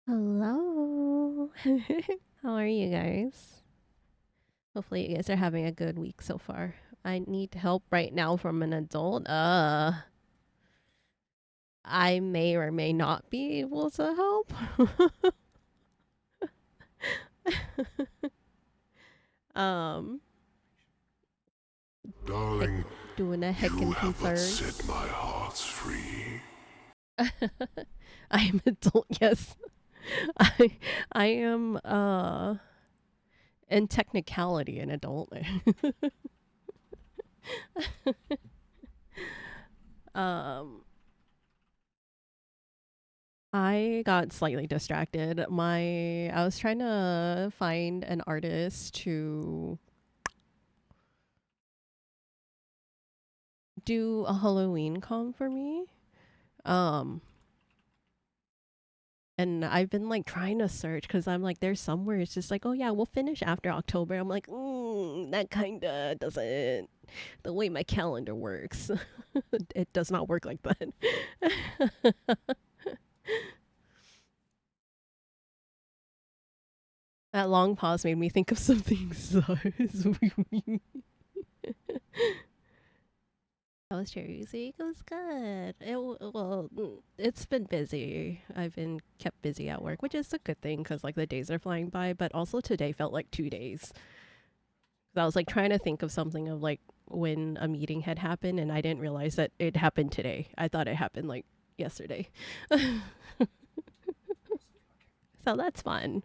Hello. How are you guys? Hopefully you guys are having a good week so far. I need help right now from an adult. I may or may not be able to help. um heck, Darling, doing a you heckin' have but concerns. set my hearts free. I am adult, yes. I I am in technicality an adult. um I got slightly distracted. I was trying to find an artist to do a Halloween con for me. Um and I've been like trying to search cuz I'm like there's somewhere it's just like, "Oh yeah, we'll finish after October." I'm like, that kind of doesn't the way my calendar works. It does not work like that. That long pause made me think of something so How was Cherry's week? It was good. It's been busy. I've been kept busy at work, which is a good thing because like the days are flying by. But also today felt like 2 days. I was like trying to think of something of like when a meeting had happened, and I didn't realize that it happened today. I thought it happened like yesterday. So that's fun.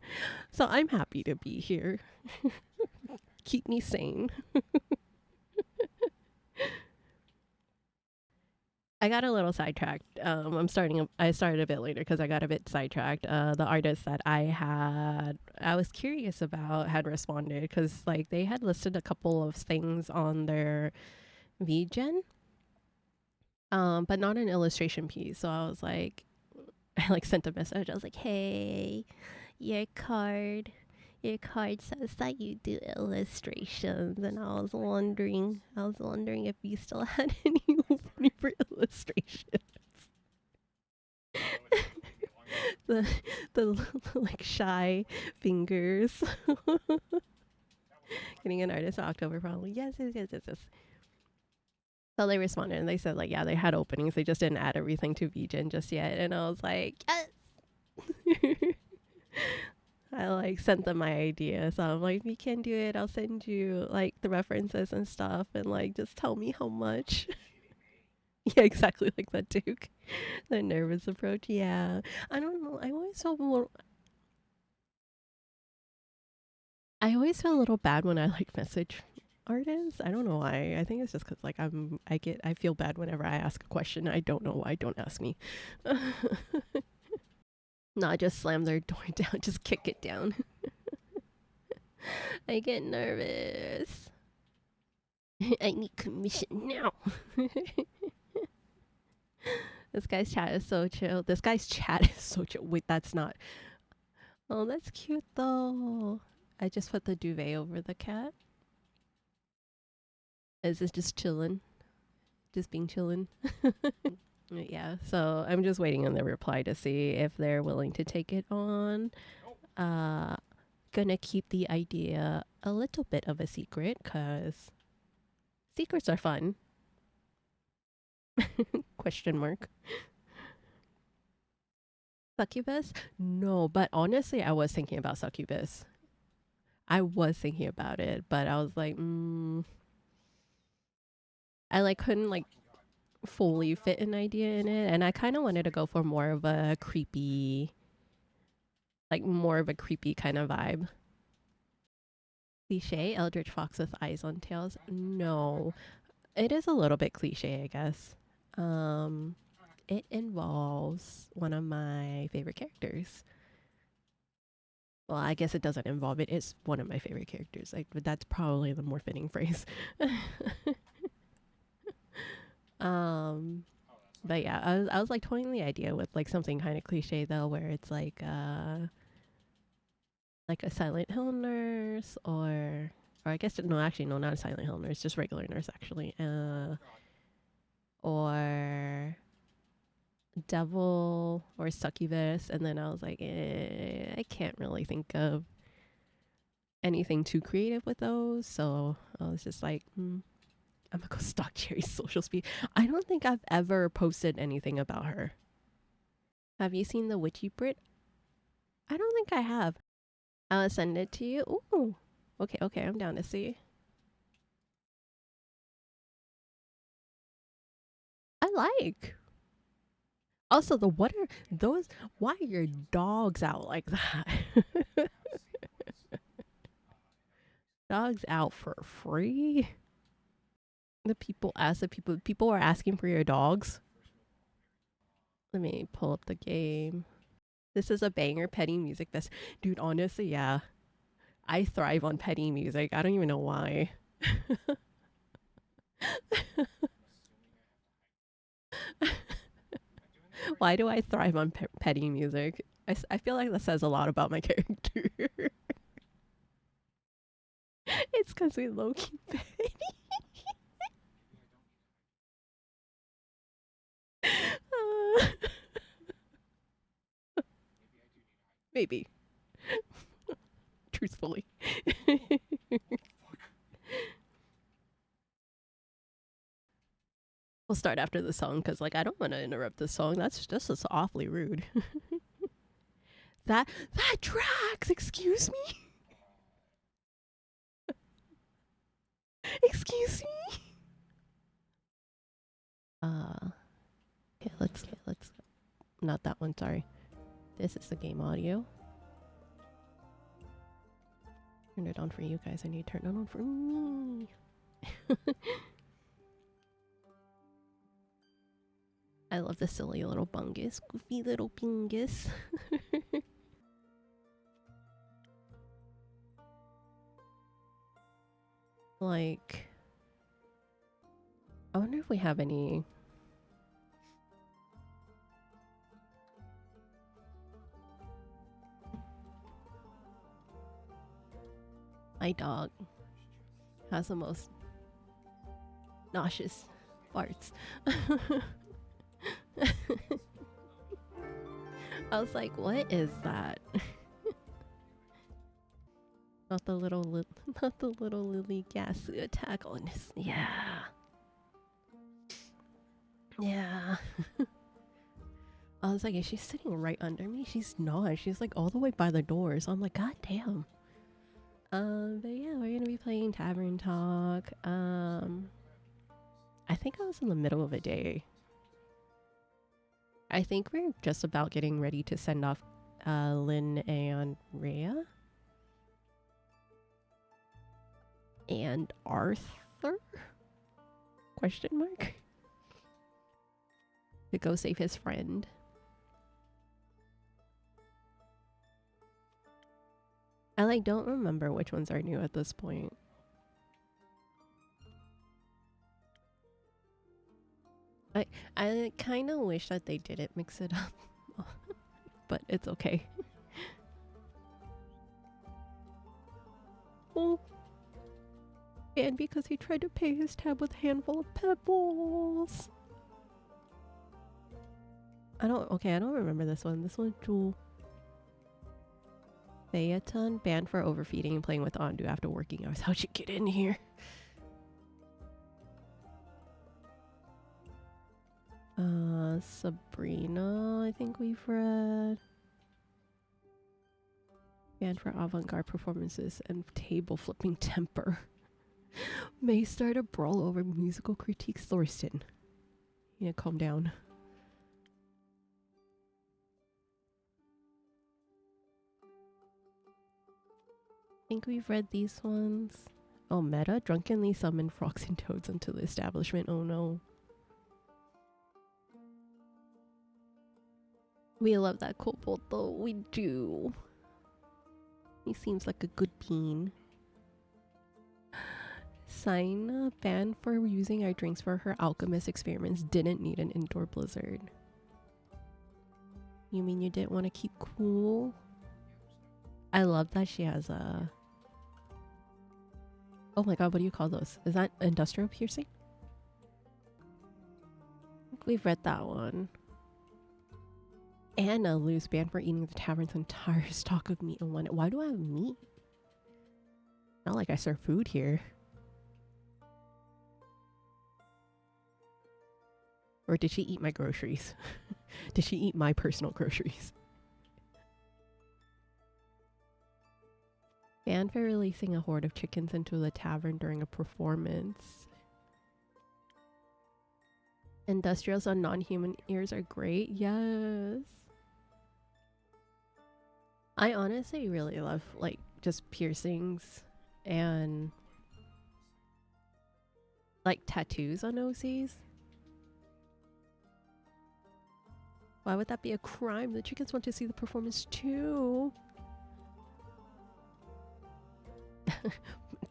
So I'm happy to be here. Keep me sane. I got a little sidetracked. I started a bit later because I got a bit sidetracked. The artist that I was curious about, had responded because like they had listed a couple of things on their VGen, but not an illustration piece. So I was like, I like sent a message. I was like, "Hey, your card, your card says that you do illustrations, and I was wondering if you still had any opening for illustration." the the like shy fingers. Getting an artist in October probably. Yes, yes, yes, yes, yes. So they responded and they said like yeah they had openings, they just didn't add everything to VGen just yet, and I was like yes. I like sent them my idea, so I'm like if you can do it I'll send you like the references and stuff and like just tell me how much. Yeah, exactly like that Duke. The nervous approach. Yeah, I don't know, I always feel a little bad when I like message artists. I don't know why. I think it's just because like I feel bad whenever I ask a question. I don't know why. Don't ask me. Not just slam their door down. Just kick it down. I get nervous. I need commission now. This guy's chat is so chill. This guy's chat is so chill. Wait, that's not. Oh, that's cute though. I just put the duvet over the cat. Is it just chilling? Just being chillin'. Yeah, so I'm just waiting on the reply to see if they're willing to take it on. Uh, gonna keep the idea a little bit of a secret because secrets are fun. Question mark. Succubus? No, but honestly, I was thinking about succubus. I was thinking about it, but I was like, I like couldn't like fully fit an idea in it, and I kind of wanted to go for more of a creepy, like more of a creepy kind of vibe. Cliche Eldritch Fox with eyes on tails? No. It is a little bit cliche, I guess. Um, it involves one of my favorite characters. Well, I guess it doesn't involve it. It's one of my favorite characters. Like, but that's probably the more fitting phrase. um, but yeah, I was like toying the idea with like something kind of cliche though, where it's like a Silent Hill nurse, or I guess no, actually no, not a Silent Hill nurse, just regular nurse actually. Or devil or succubus, and then I was like, I can't really think of anything too creative with those. So I was just like, I'm gonna go stalk Cherry's social speed. I don't think I've ever posted anything about her. Have you seen the Witchy Brit? I don't think I have. I'll send it to you. Ooh. Okay, I'm down to see. I like. Also, what are those? Why are your dogs out like that? Dogs out for free? People are asking for your dogs. Let me pull up the game. This is a banger petty music fest. Dude, honestly, yeah. I thrive on petty music. I don't even know why. Why do I thrive on petty music? I feel like that says a lot about my character. It's because we low-key petty. Maybe. Truthfully. We'll start after the song because, like, I don't want to interrupt the song. That's just awfully rude. that tracks. Excuse me. Excuse me. Okay, let's not that one. Sorry. This is the game audio. Turn it on for you guys. I need to turn it on for me. I love the silly little bungus. Goofy little bingus. Like, I wonder if we have any. My dog has the most nauseous farts. I was like, what is that? Not the little Lily Gasu attack on this. Yeah. Yeah. I was like, is she sitting right under me? She's not. She's like all the way by the door. So I'm like, god damn. But yeah, we're gonna be playing Tavern Talk. I think I was in the middle of a day. I think we're just about getting ready to send off Lynn and Rhea. And Arthur? Question mark? To go save his friend. I like don't remember which ones are new at this point. I kind of wish that they didn't mix it up. But it's okay. Oh. And because he tried to pay his tab with a handful of pebbles. I don't remember this one. This one's Jewel. Phaeton, banned for overfeeding and playing with Andu after working hours. How'd you get in here? Sabrina, I think we've read. Banned for avant-garde performances and table flipping temper. May start a brawl over musical critiques. Thorsten. Yeah, calm down. I think we've read these ones. Oh, Meta drunkenly summoned frogs and toads into the establishment. Oh no. We love that kobold though. We do. He seems like a good bean. Sign banned for using our drinks for her alchemist experiments. Didn't need an indoor blizzard. You mean you didn't want to keep cool? I love that she has a... Oh my god, what do you call those? Is that industrial piercing? I think we've read that one. Anna lose banned for eating the tavern's entire stock of meat in one. Why do I have meat? Not like I serve food here. Or did she eat my groceries? Did she eat my personal groceries? Banned for releasing a horde of chickens into the tavern during a performance. Industrials on non-human ears are great. Yes. I honestly really love like just piercings and like tattoos on OCs. Why would that be a crime? The chickens want to see the performance too.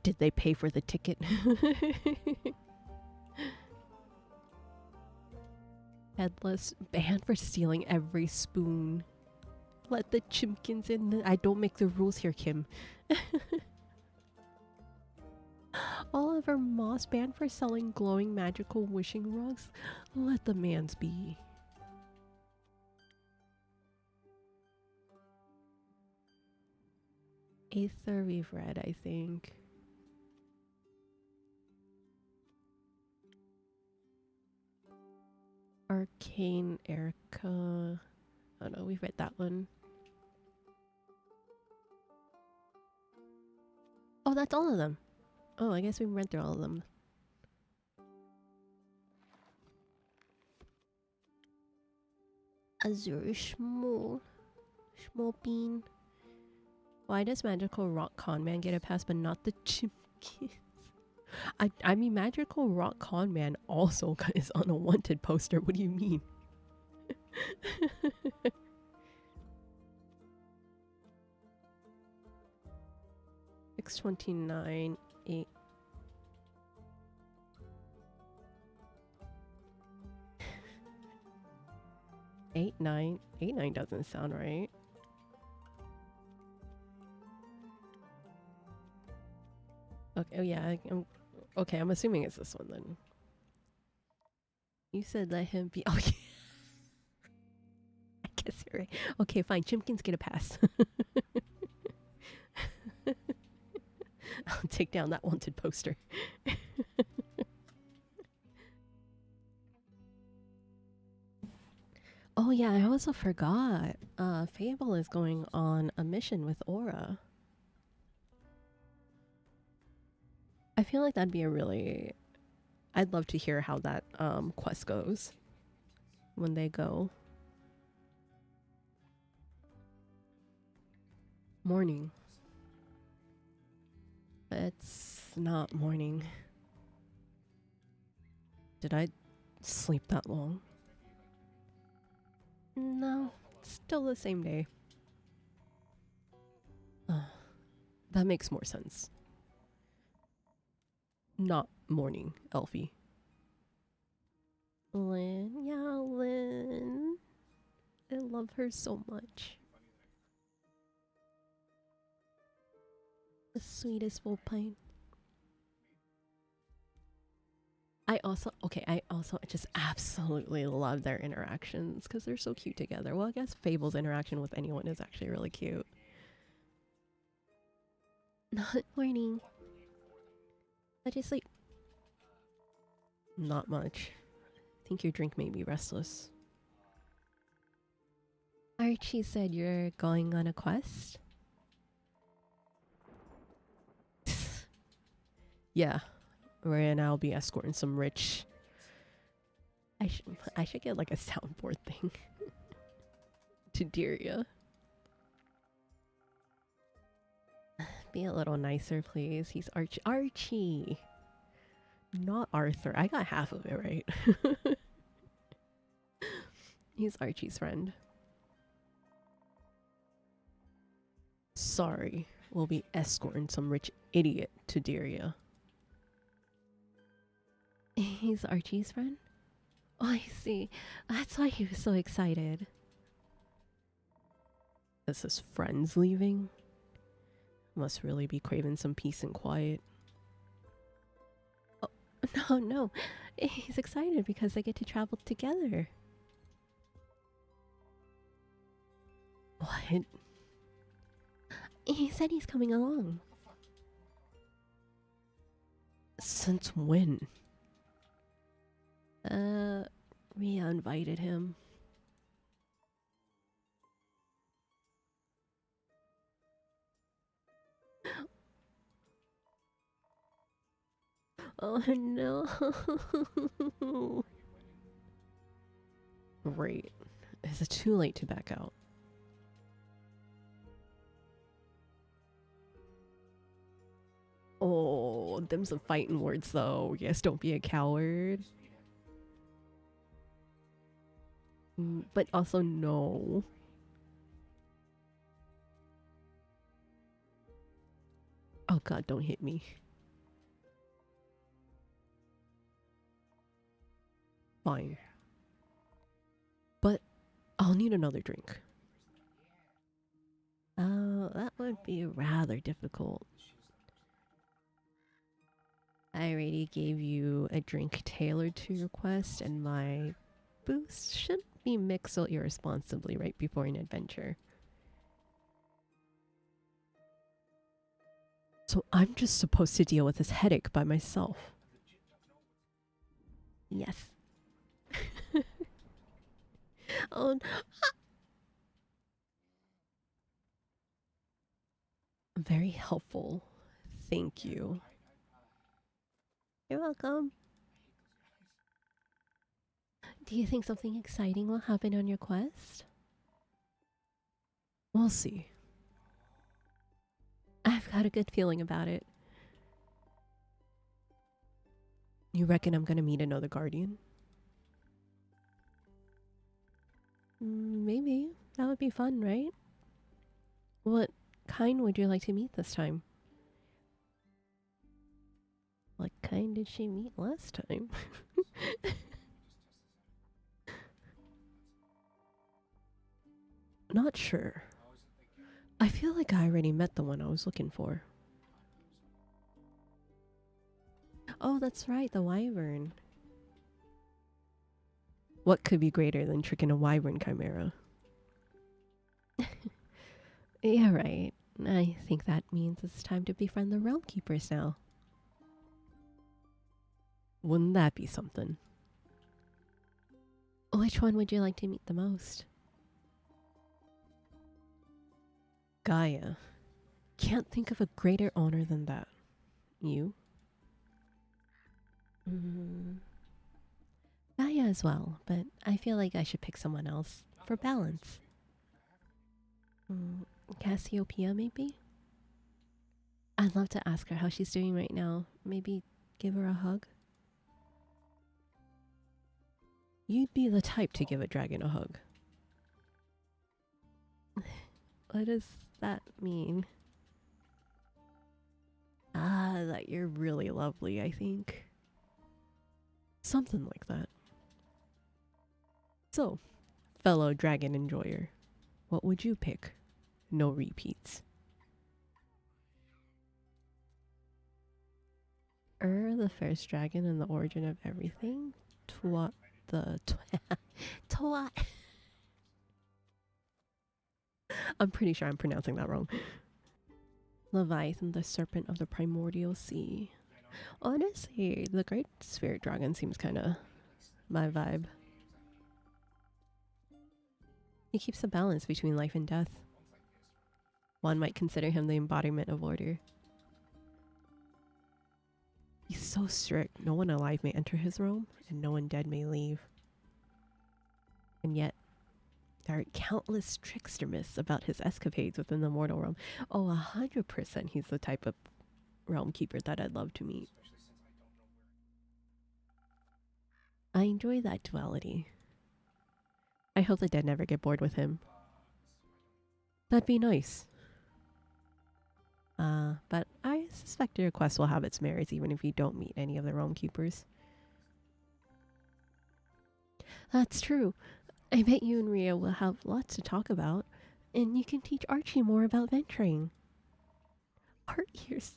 Did they pay for the ticket? Headless banned for stealing every spoon. Let the chimkins in. I don't make the rules here, Kim. Oliver Moss banned for selling glowing magical wishing rugs. Let the mans be. Aether we've read, I think. Arcane Erica. Oh no, we've read that one. Oh, that's all of them. Oh, I guess we read through all of them. Azure Shmoo. Shmoo Bean. Why does Magical Rock Con Man get a pass but not the Chimkins? I mean, Magical Rock Con Man also is on a wanted poster. What do you mean? X29 8. Eight nine doesn't sound right. Okay, oh yeah, okay, I'm assuming it's this one then. You said let him be. Oh yeah. I guess you're right. Okay, fine. Chimkins get a pass. I'll take down that wanted poster. Oh yeah, I also forgot. Fable is going on a mission with Aura. I feel like that'd be a really... I'd love to hear how that quest goes when they go. Morning. It's not morning. Did I sleep that long? No, still the same day. That makes more sense. Not morning, Elfie. Lynn, yeah, Lynn. I love her so much. The sweetest Volpine. I also just absolutely love their interactions because they're so cute together. Well, I guess Fable's interaction with anyone is actually really cute. Not morning. How'd you sleep? Not much. I think your drink made me restless. Archie said you're going on a quest? Yeah. Wherein I'll be escorting some rich... I should get like a soundboard thing. To Deria. Be a little nicer, please. He's Archie. Not Arthur. I got half of it right. He's Archie's friend. Sorry. We'll be escorting some rich idiot to Deria. He's Archie's friend? Oh, I see. That's why he was so excited. Is his friends leaving? Must really be craving some peace and quiet. Oh, no. He's excited because they get to travel together. He said he's coming along. Since when? Rhea invited him. Oh no. Great. Is it too late to back out? Oh, them some fighting words though. Yes, don't be a coward. But also no. Oh god, don't hit me. Fine. But I'll need another drink. Oh, that would be rather difficult. I already gave you a drink tailored to your quest, and my boost shouldn't be mixed so irresponsibly right before an adventure. So I'm just supposed to deal with this headache by myself. Yes. Oh, very helpful. Thank you. You're welcome. Do you think something exciting will happen on your quest? We'll see. I've got a good feeling about it. You reckon I'm gonna meet another guardian? Maybe. That would be fun, right? What kind would you like to meet this time? What kind did she meet last time? Not sure. I feel like I already met the one I was looking for. Oh, that's right, the wyvern. What could be greater than tricking a wyvern chimera? Yeah, right. I think that means it's time to befriend the realm keepers now. Wouldn't that be something? Which one would you like to meet the most? Gaia. Can't think of a greater honor than that. You? Gaia as well, but I feel like I should pick someone else for balance. Cassiopeia, maybe? I'd love to ask her how she's doing right now. Maybe give her a hug? You'd be the type to give a dragon a hug. What does that mean? Ah, that you're really lovely, I think. Something like that. So, fellow dragon enjoyer, what would you pick? No repeats. The first dragon and the origin of everything? Twat the twat. I'm pretty sure I'm pronouncing that wrong. Leviathan, the serpent of the primordial sea. Honestly, the great spirit dragon seems kind of my vibe. He keeps a balance between life and death. One might consider him the embodiment of order. He's so strict, no one alive may enter his realm, and no one dead may leave. And yet, there are countless trickster myths about his escapades within the mortal realm. Oh, 100% he's the type of realm keeper that I'd love to meet. I enjoy that duality. I hope the dead never get bored with him. That'd be nice. But I suspect your quest will have its merits even if you don't meet any of the realm keepers. That's true. I bet you and Rhea will have lots to talk about, and you can teach Archie more about venturing. Art ears.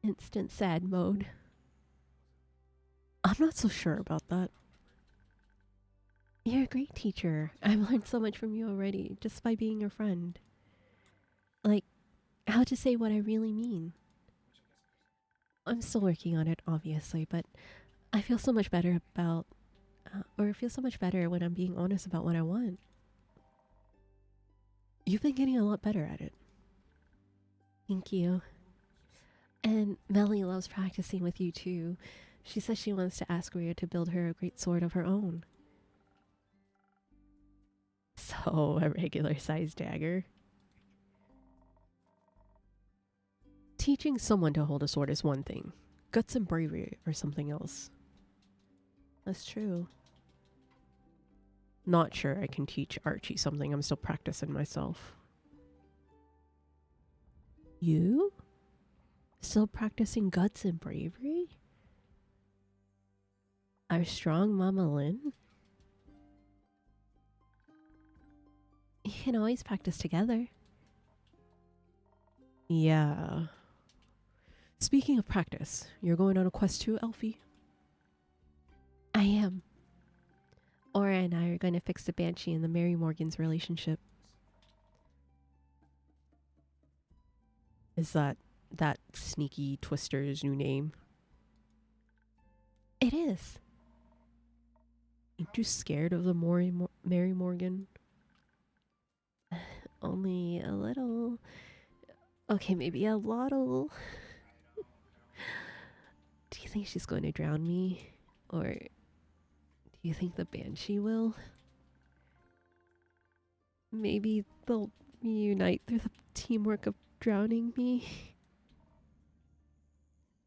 Instant sad mode. I'm not so sure about that. You're a great teacher. I've learned so much from you already just by being your friend. Like, how to say what I really mean. I'm still working on it, obviously, but I feel so much better about, or it feels so much better when I'm being honest about what I want. You've been getting a lot better at it. Thank you. And Melly loves practicing with you too. She says she wants to ask Rhea to build her a great sword of her own. So, a regular sized dagger. Teaching someone to hold a sword is one thing. Guts and bravery are something else. That's true. Not sure I can teach Archie something. I'm still practicing myself. You? Still practicing guts and bravery? Our strong Mama Lynn? You can always practice together. Yeah. Speaking of practice, you're going on a quest too, Elfie? I am. Aura and I are going to fix the Banshee and the Mary Morgan's relationship. Is that sneaky Twister's new name? It is. Ain't you scared of the Mary Morgan? Only a little. Okay, maybe a lottle. Do you think she's going to drown me? Or do you think the Banshee will? Maybe they'll unite through the teamwork of drowning me?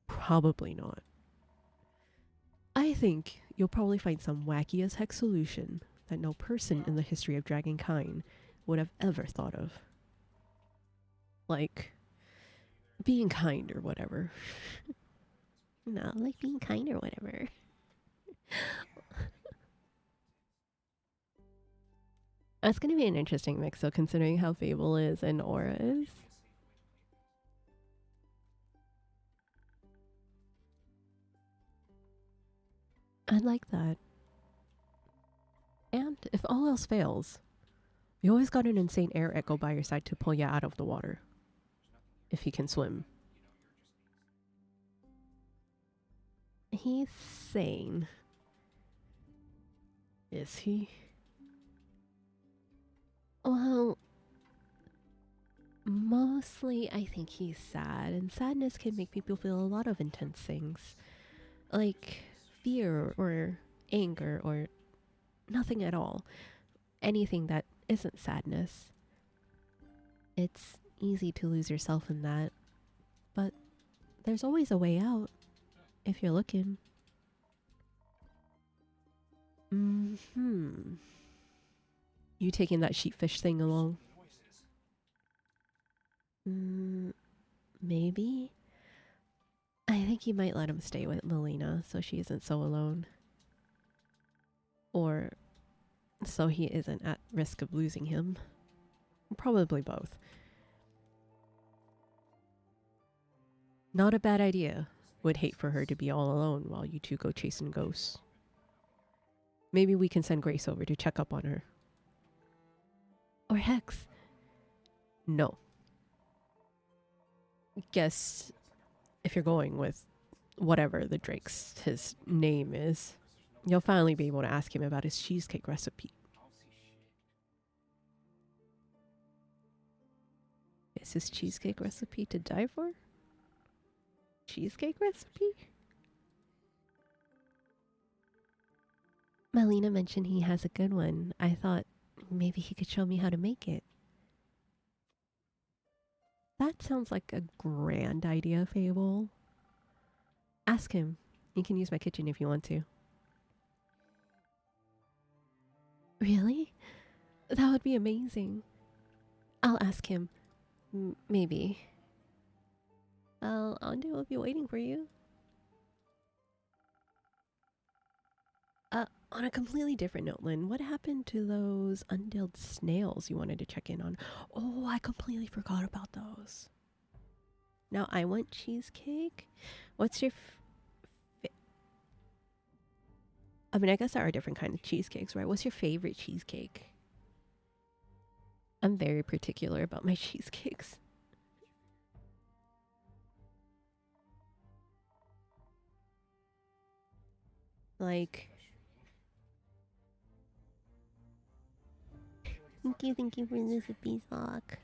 Probably not. I think you'll probably find some wacky as heck solution that no person in the history of Dragonkind would have ever thought of. Like, being kind or whatever. No, like being kind or whatever. That's going to be an interesting mix, though, considering how Fable is and Aura is. I'd like that. And if all else fails, you always got an insane air echo by your side to pull you out of the water. If he can swim. He's sane. Is he? Well, mostly I think he's sad, and sadness can make people feel a lot of intense things. Like fear or anger or nothing at all. Anything that isn't sadness. It's easy to lose yourself in that, but there's always a way out if you're looking. You taking that sheepfish thing along? Maybe. I think you might let him stay with Melina so she isn't so alone. Or so he isn't at risk of losing him. Probably both. Not a bad idea. Would hate for her to be all alone while you two go chasing ghosts. Maybe we can send Grace over to check up on her. Or Hex. No. Guess if you're going with whatever the Drake's his name is, you'll finally be able to ask him about his cheesecake recipe. Is his cheesecake recipe to die for? Cheesecake recipe? Melina mentioned he has a good one. I thought maybe he could show me how to make it. That sounds like a grand idea, Fable. Ask him. You can use my kitchen if you want to. Really? That would be amazing. I'll ask him. Maybe. Well, Ande will be waiting for you. On a completely different note, Lynn, what happened to those undead snails you wanted to check in on? Oh, I completely forgot about those. Now I want cheesecake. What's your I mean, I guess there are different kinds of cheesecakes, right? What's your favorite cheesecake? I'm very particular about my cheesecakes. Like, thank you for this recipe sock.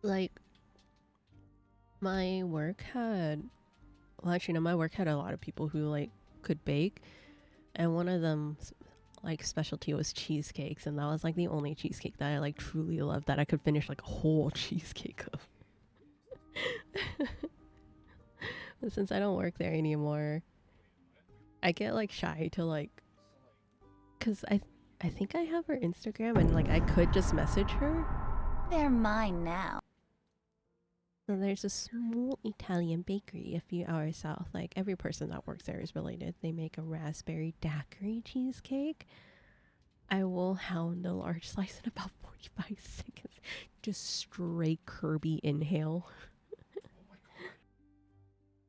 Like, my work had, well, actually, no, my work had a lot of people who like could bake, and one of them like specialty was cheesecakes, and that was like the only cheesecake that I like truly loved that I could finish like a whole cheesecake of. But since I don't work there anymore, I get like shy to like, cause I think I have her Instagram and like I could just message her. They're mine now. So there's a small Italian bakery a few hours south. Like every person that works there is related. They make a raspberry daiquiri cheesecake. I will hound a large slice in about 45 seconds. Just straight Kirby inhale.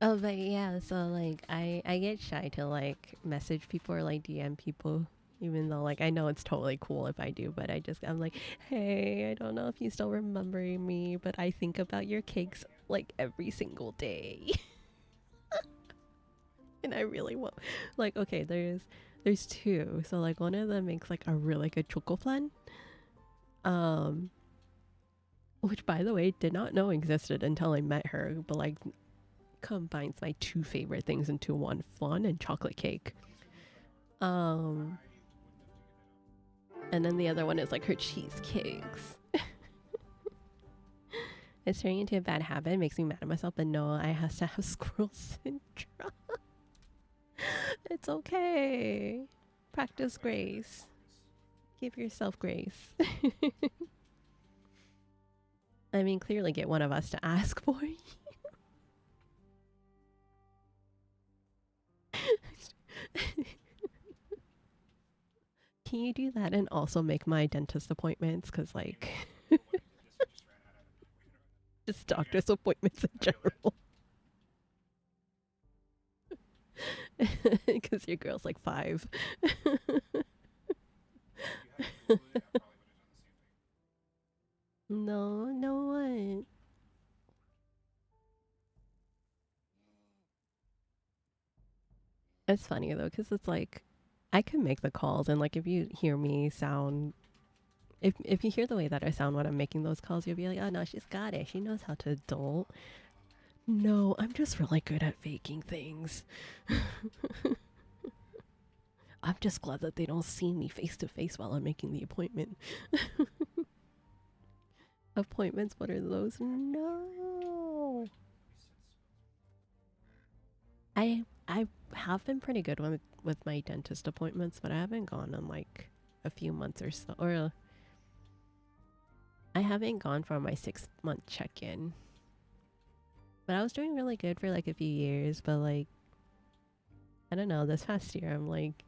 Oh, but yeah, so like I get shy to like message people or like DM people, even though like I know it's totally cool if I do, but I'm like, hey, I don't know if you still remember me, but I think about your cakes like every single day. And I really want, like, okay, there's two. So like one of them makes like a really good choco flan. Um which by the way did not know existed until I met her, but like combines my two favorite things into one: flan and chocolate cake. Um, and then the other one is like her cheesecakes. It's turning into a bad habit. It makes me mad at myself, but no, I have to have squirrel syndrome. It's okay. Practice grace. Give yourself grace. I mean, clearly get one of us to ask for you. Can you do that and also make my dentist appointments? Because, like, just doctor's appointments in general. Because your girl's like 5. No, no what? It's funny though, because it's like I can make the calls, and like if you hear me sound, if you hear the way that I sound when I'm making those calls, you'll be like, oh no, she's got it. She knows how to adult. No, I'm just really good at faking things. I'm just glad that they don't see me face to face while I'm making the appointment. Appointments? What are those? No. I have been pretty good with my dentist appointments, but I haven't gone in like a few months or so. Or I haven't gone for my 6-month check-in. But I was doing really good for like a few years, but like I don't know, this past year I'm like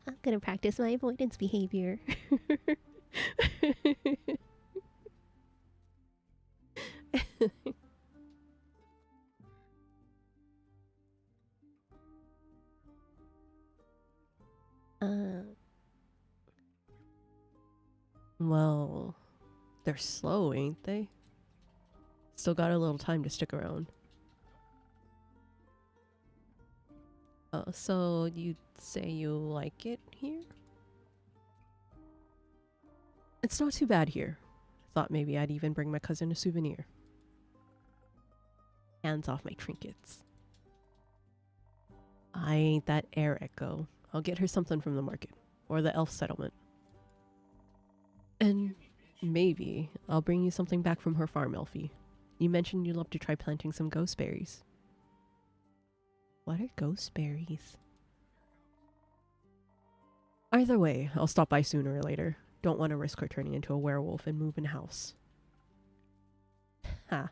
I'm gonna practice my avoidance behavior. uh, well, they're slow, ain't they? Still got a little time to stick around. So you'd say you like it here? It's not too bad here. Thought maybe I'd even bring my cousin a souvenir. Hands off my trinkets. I ain't that air echo. I'll get her something from the market or the elf settlement. And maybe I'll bring you something back from her farm, Elfie. You mentioned you'd love to try planting some ghost berries. What are ghost berries? Either way, I'll stop by sooner or later. Don't want to risk her turning into a werewolf and moving house. Ha.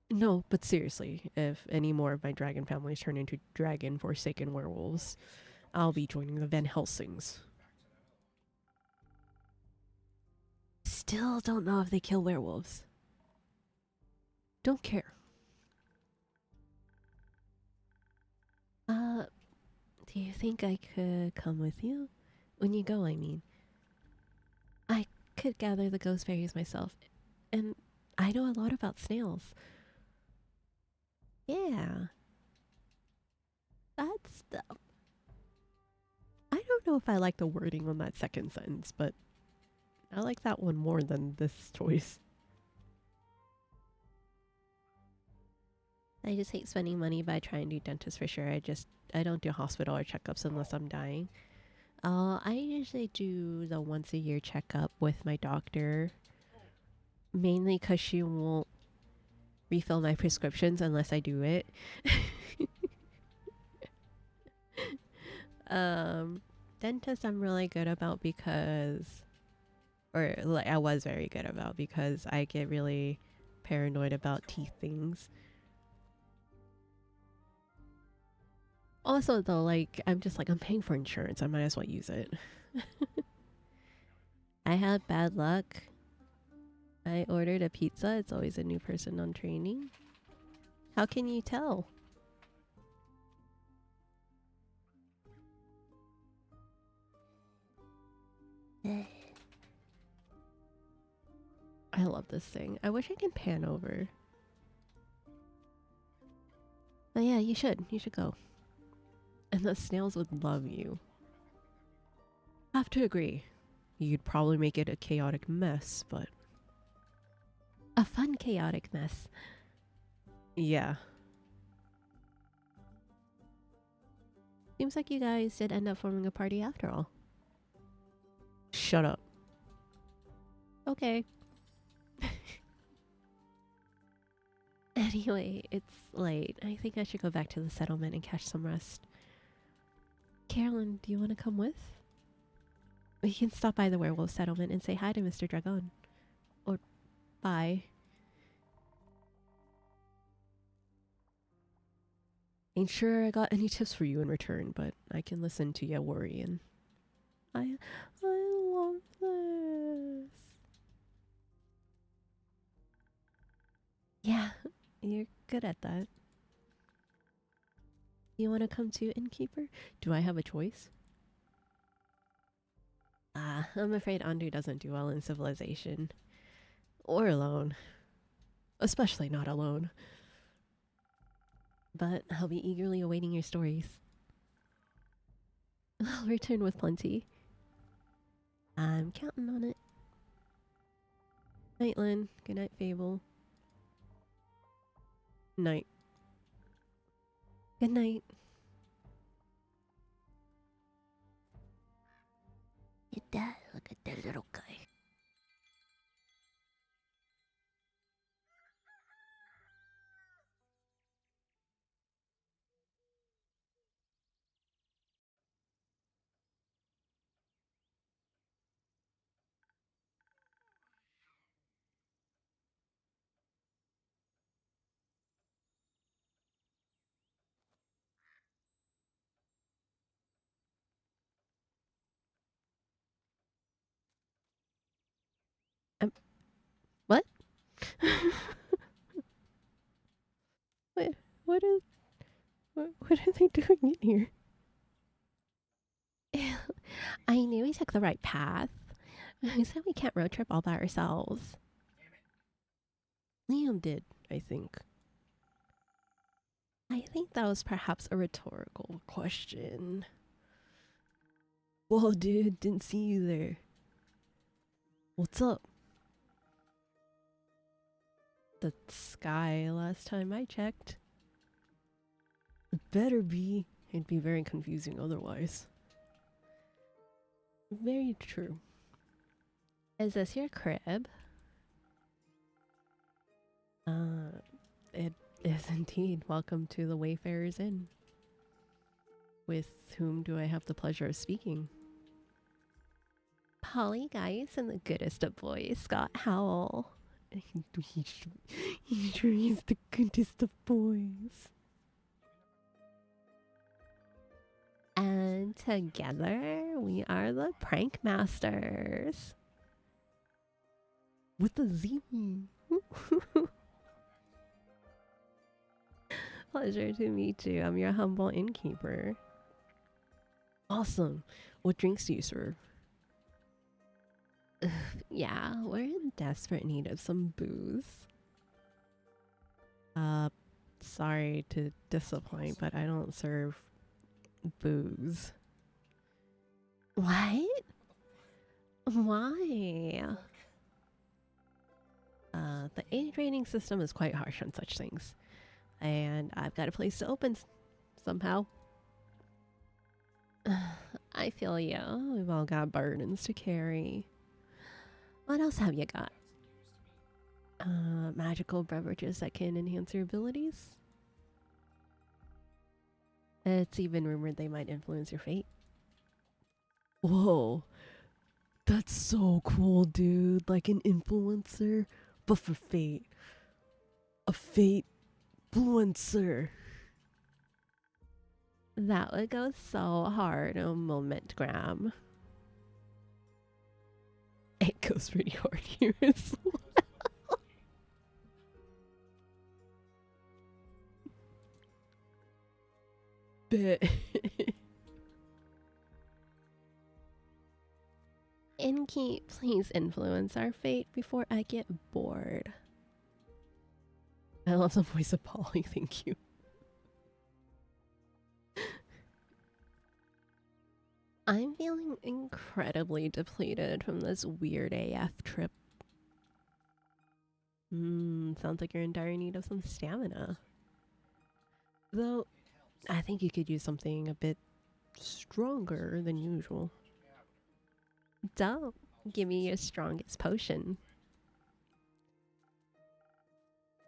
No, but seriously, if any more of my dragon families turn into dragon forsaken werewolves, I'll be joining the Van Helsings. Still don't know if they kill werewolves. Don't care. Do you think I could come with you? When you go, I mean. I could gather the ghost fairies myself, and I know a lot about snails. Yeah. That's the... I don't know if I like the wording on that second sentence, but I like that one more than this choice. I just hate spending money, but I try and do dentist for sure. I don't do hospital or checkups unless I'm dying. I usually do the once a year checkup with my doctor. Mainly because she won't refill my prescriptions unless I do it. Dentist I'm really good about because, or like I was very good about because I get really paranoid about teeth things. Also though, like I'm just like I'm paying for insurance, I might as well use it. I had bad luck. I ordered a pizza. It's always a new person on training. How can you tell? I love this thing. I wish I could pan over. But yeah, you should. You should go. And the snails would love you. Have to agree. You'd probably make it a chaotic mess, but... a fun chaotic mess. Yeah. Seems like you guys did end up forming a party after all. Shut up. Okay. Anyway, it's late. I think I should go back to the settlement and catch some rest. Carolyn, do you want to come with? We can stop by the werewolf settlement and say hi to Mr. Dragon. Or bye. Ain't sure I got any tips for you in return, but I can listen to ya worrying. I love this. Yeah, you're good at that. You want to come to Innkeeper? Do I have a choice? I'm afraid Andu doesn't do well in civilization. Or alone. Especially not alone. But I'll be eagerly awaiting your stories. I'll return with plenty. I'm counting on it. Night, Lynn. Good night, Fable. Night. Good night. Your dad, look at that little guy. What? what? What is... What are they doing in here? I knew we took the right path. Who said we can't road trip all by ourselves? Liam did, I think. I think that was perhaps a rhetorical question. Whoa, dude, didn't see you there. What's up? The sky last time I checked. It better be. It'd be very confusing otherwise. Very true. Is this your crib? It is indeed. Welcome to the Wayfarer's Inn. With whom do I have the pleasure of speaking? Polly Guys and the goodest of boys, Scott Howell. He sure is the goodest of boys. And together we are the Prank Masters. With the Z. Pleasure to meet you. I'm your humble innkeeper. Awesome. What drinks do you serve? Yeah, we're in desperate need of some booze. Sorry to disappoint, but I don't serve booze. What? Why? The age rating system is quite harsh on such things. And I've got a place to open somehow. I feel you. We've all got burdens to carry. What else have you got? Magical beverages that can enhance your abilities? It's even rumored they might influence your fate. Whoa. That's so cool, dude. Like an influencer, but for fate. A fate influencer. That would go so hard on Momentgram. It goes pretty hard here as well. Bet. Inky, please influence our fate before I get bored. I love the voice of Polly, thank you. I'm feeling incredibly depleted from this weird AF trip. Sounds like you're in dire need of some stamina. Though, I think you could use something a bit stronger than usual. Don't give me your strongest potion.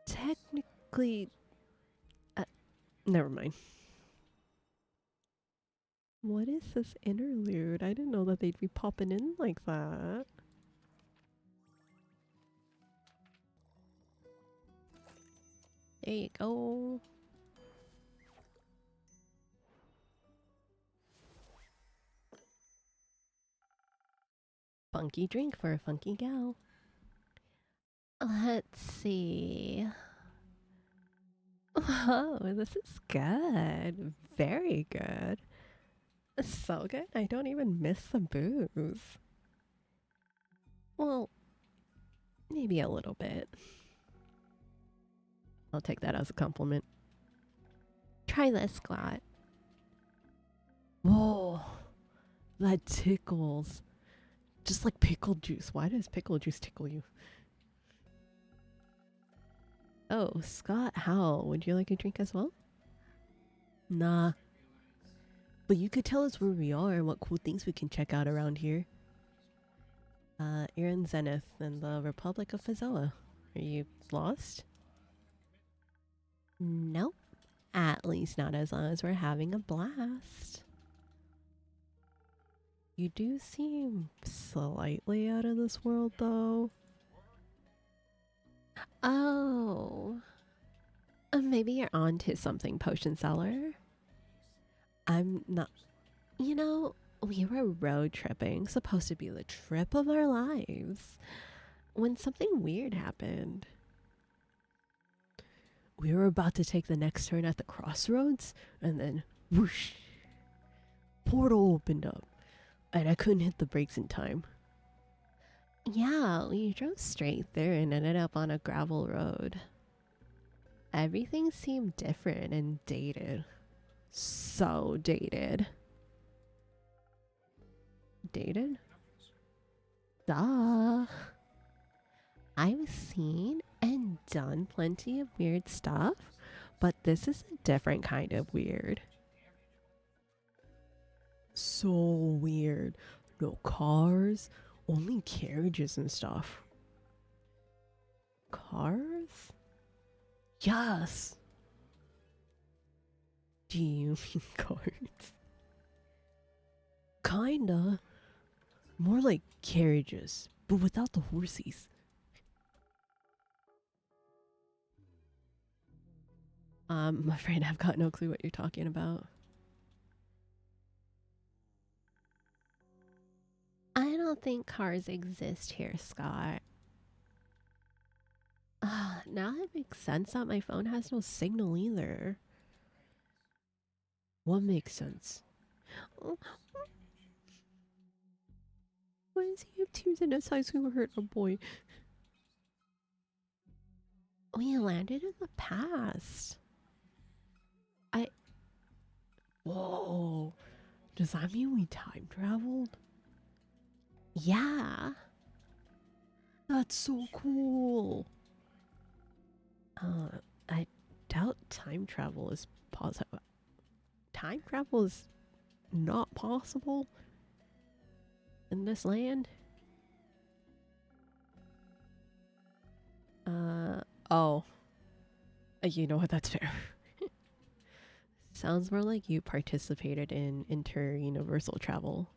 Technically, never mind. What is this interlude? I didn't know that they'd be popping in like that. There you go. Funky drink for a funky gal. Let's see. Whoa, this is good. Very good. So good, I don't even miss the booze. Well, maybe a little bit. I'll take that as a compliment. Try this, Glot. Whoa, that tickles. Just like pickle juice. Why does pickle juice tickle you? Oh, Scott Howell, would you like a drink as well? Nah. But you could tell us where we are and what cool things we can check out around here. You're in Zenith and the Republic of Fazoa. Are you lost? Nope. At least not as long as we're having a blast. You do seem slightly out of this world, though. Oh. Maybe you're onto something, potion seller. I'm not. You know, we were road tripping, supposed to be the trip of our lives, when something weird happened. We were about to take the next turn at the crossroads, and then whoosh, portal opened up, and I couldn't hit the brakes in time. Yeah, we drove straight through and ended up on a gravel road. Everything seemed different and dated. So dated. Dated? Duh. I've seen and done plenty of weird stuff, but this is a different kind of weird. So weird. No cars, only carriages and stuff. Cars? Yes. Do you mean cars? Kinda. More like carriages, but without the horsies. I'm afraid I've got no clue what you're talking about. don't think cars exist here, Scott. Now it makes sense that my phone has no signal either. What makes sense? Oh, why does he have tears in his eyes who hurt a boy? We landed in the past. Whoa. Does that mean we time traveled? Yeah. That's so cool. I doubt time travel is possible. Time travel is not possible in this land? Oh. You know what, that's fair. Sounds more like you participated in inter-universal travel.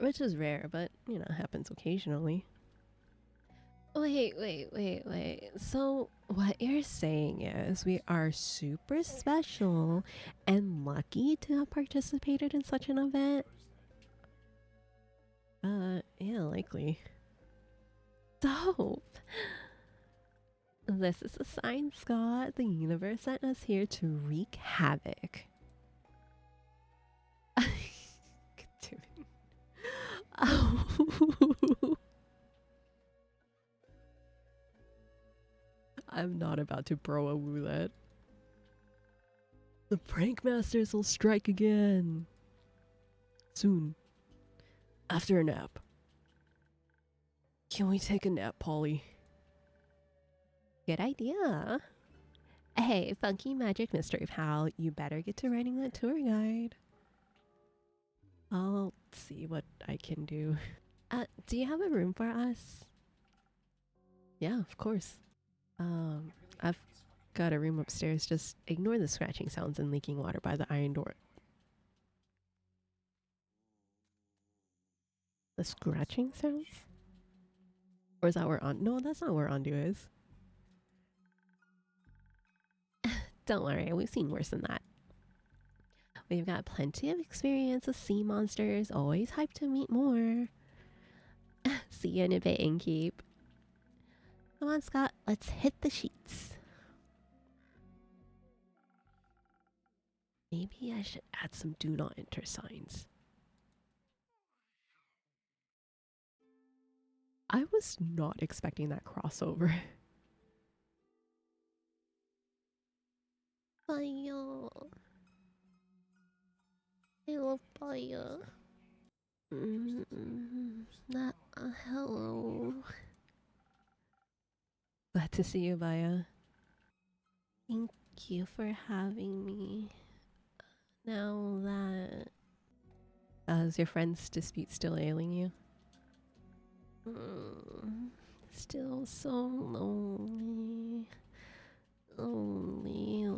Which is rare, but, you know, happens occasionally. Wait. So, what you're saying is we are super special and lucky to have participated in such an event? Yeah, likely. Dope! This is a sign, Scott. The universe sent us here to wreak havoc. Oh. I'm not about to bro a woo that. The prank masters will strike again. Soon. After a nap. Can we take a nap, Polly? Good idea. Hey, Funky Magic Mystery Pal, you better get to writing that tour guide. I'll see what I can do. Do you have a room for us? Yeah, of course. I've got a room upstairs. Just ignore the scratching sounds and leaking water by the iron door. The scratching sounds? Or is that where no, that's not where Andu is. Don't worry, we've seen worse than that. We've got plenty of experience with sea monsters, always hyped to meet more. See you in a bit, Innkeep. Come on, Scott, let's hit the sheets. Maybe I should add some do not enter signs. I was not expecting that crossover. Fire. I love fire. Hello. Glad to see you, Baya. Thank you for having me. Now that... is your friend's dispute still ailing you? Still so lonely. Lonely.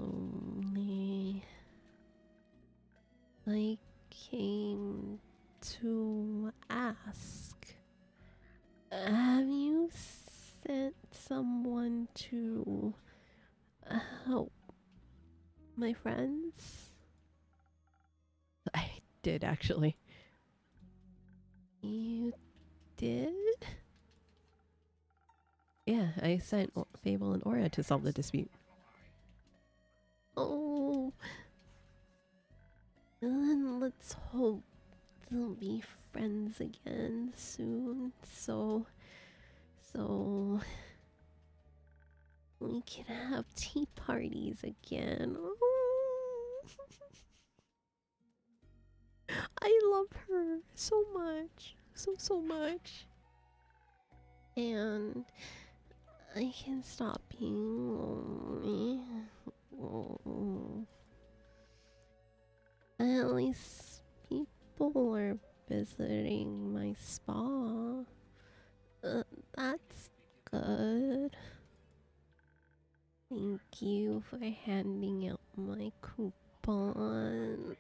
I came to ask. Have you sent someone to help my friends? I did, actually. You did? Yeah, I sent Fable and Aura to solve the dispute. Oh. Then let's hope they'll be friends again soon. So we can have tea parties again. Oh. I love her so much. So much. And I can stop being lonely. Oh. At least people are visiting my spa. That's good. Thank you for handing out my coupons.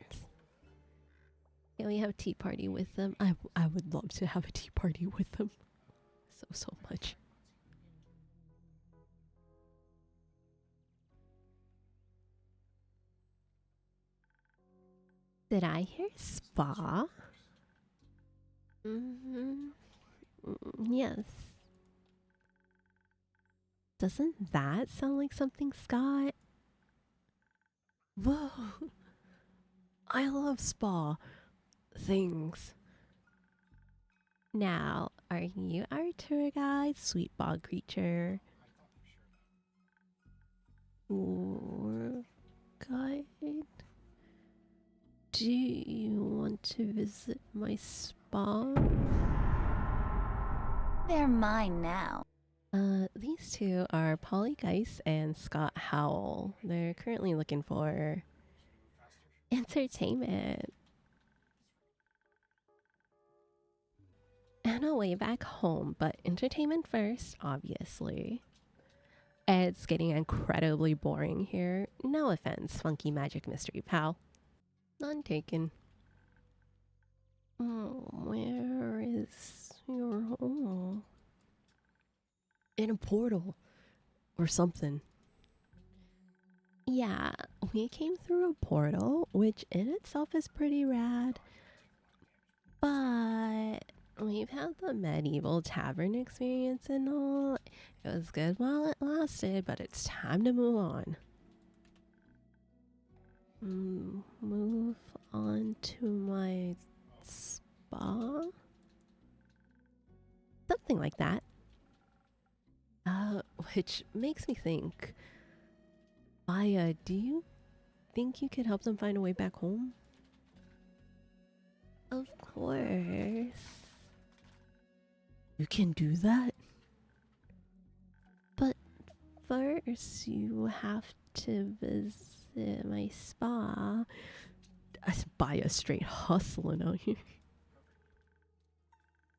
Can we have a tea party with them? I would love to have a tea party with them. So much. Did I hear spa? Mm-hmm. Yes. Doesn't that sound like something Scott? Whoa. I love spa things. Now, are you our tour guide, sweet bog creature? Or guide? Do you want to visit my spa? They're mine now. These two are Polly Geis and Scott Howell. They're currently looking for entertainment. And a way back home, but entertainment first, obviously. It's getting incredibly boring here. No offense, funky magic mystery pal. None taken. Oh, where is your home? In a portal or something. Yeah, we came through a portal, which in itself is pretty rad. But we've had the medieval tavern experience and all. It was good while it lasted, but it's time to move on. Move on to my spa? Something like that. Which makes me think, Aya, do you think you could help them find a way back home? Of course. You can do that? But first, you have to visit my spa. Buy a straight hustling out here.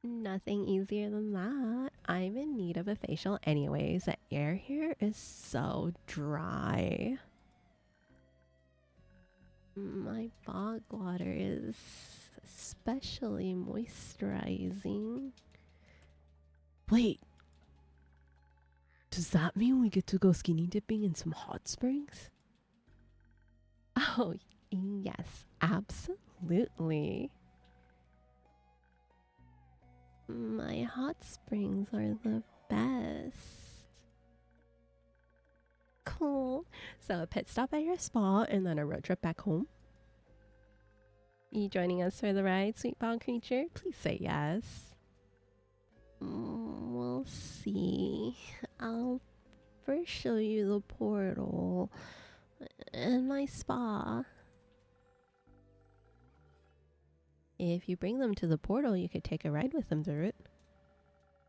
Nothing easier than that. I'm in need of a facial anyways. The air here is so dry. My bog water is especially moisturizing. Wait. Does that mean we get to go skinny dipping in some hot springs? Oh, yes, absolutely. My hot springs are the best. Cool. So a pit stop at your spa and then a road trip back home. You joining us for the ride, sweet bog creature? Please say yes. We'll see. I'll first show you the portal and my spa. If you bring them to the portal, you could take a ride with them through it.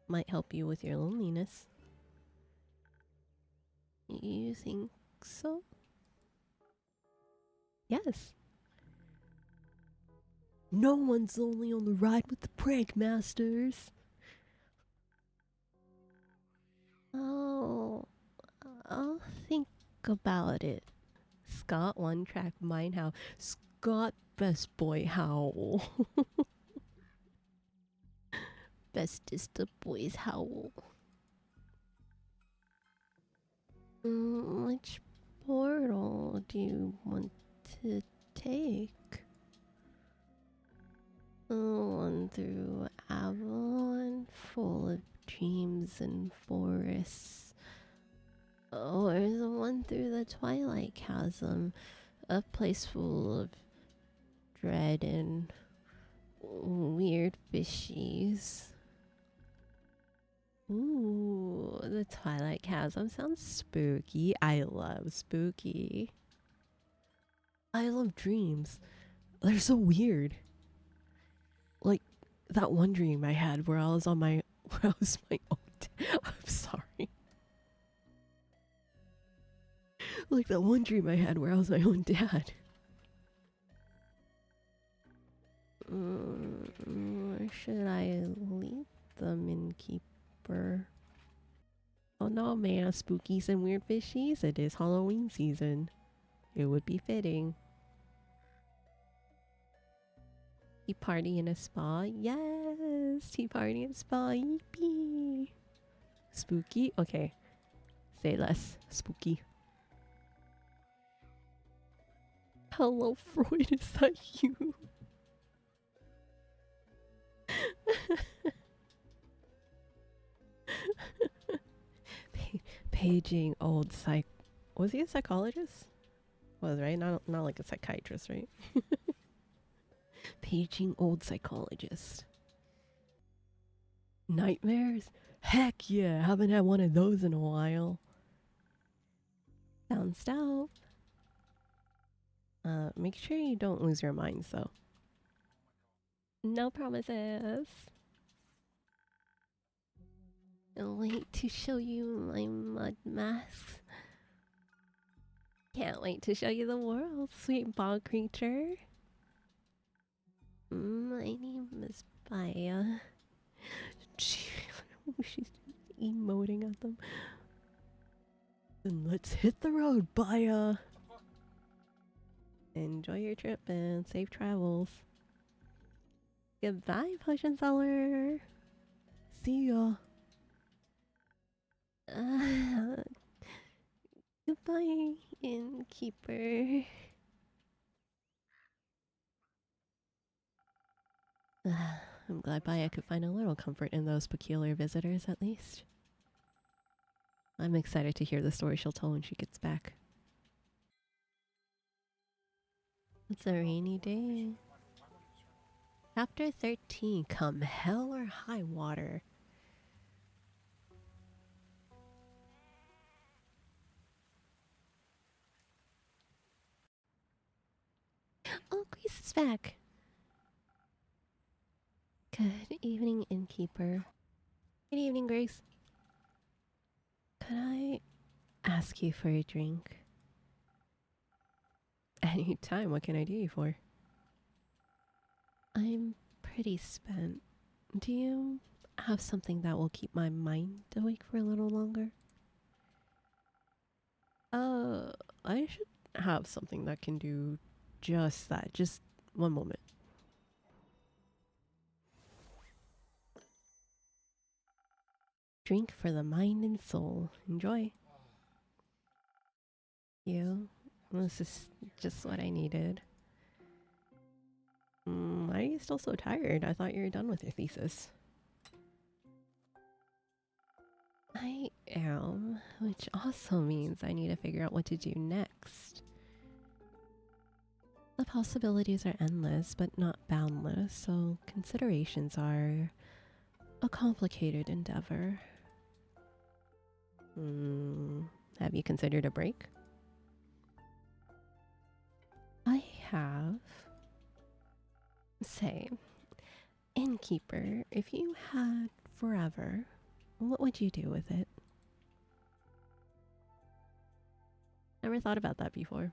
Might help you with your loneliness. You think so? Yes. No one's lonely on the ride with the prank masters. Oh, I'll think about it. Scott one track mine how Scott best boy howl. Bestest of boys howl. Which portal do you want to take? The one through Avalon, full of dreams and forests. Or the one through the Twilight Chasm, a place full of dread and weird fishies. Ooh, the Twilight Chasm sounds spooky. I love spooky. I love dreams. They're so weird. Like that one dream I had where I was on my where I was my own I'm sorry. Like that one dream I had where I was my own dad. Or should I leave them in keeper? Oh no, man, spookies and weird fishies. It is Halloween season. It would be fitting. Tea party in a spa? Yes! Tea party in a spa, yippee! Spooky? Okay. Say less. Spooky. Hello, Freud, is that you? Paging old psych. Was he a psychologist? Was, right? Not like a psychiatrist, right? Paging old psychologist. Nightmares? Heck yeah! Haven't had one of those in a while. Sounds dope. Make sure you don't lose your minds, though. No promises. I'll wait to show you my mud masks. Can't wait to show you the world, sweet bog creature. My name is Baya. She's emoting at them. Then let's hit the road, Baya. Enjoy your trip and safe travels. Goodbye, potion seller. See ya. Goodbye, innkeeper. I'm glad Baya could find a little comfort in those peculiar visitors, at least. I'm excited to hear the story she'll tell when she gets back. It's a rainy day. Chapter 13, come hell or high water. Oh, Grace is back. Good evening, innkeeper. Good evening, Grace. Could I ask you for a drink? Anytime, what can I do you for? I'm pretty spent. Do you have something that will keep my mind awake for a little longer? I should have something that can do just that. Just one moment. Drink for the mind and soul. Enjoy. You. This is just what I needed. Why are you still so tired? I thought you were done with your thesis. I am, which also means I need to figure out what to do next. The possibilities are endless, but not boundless, so considerations are a complicated endeavor. Have you considered a break? I have. Say, innkeeper, if you had forever, what would you do with it? Never thought about that before.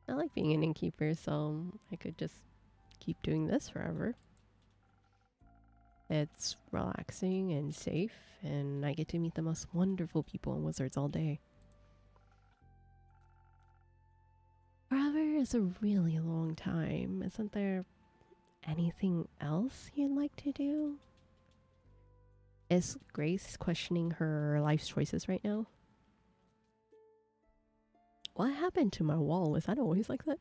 I like being an innkeeper, so I could just keep doing this forever. It's relaxing and safe, and I get to meet the most wonderful people and wizards all day. Forever is a really long time. Isn't there anything else you'd like to do? Is Grace questioning her life's choices right now? What happened to my wall? Was that always like that?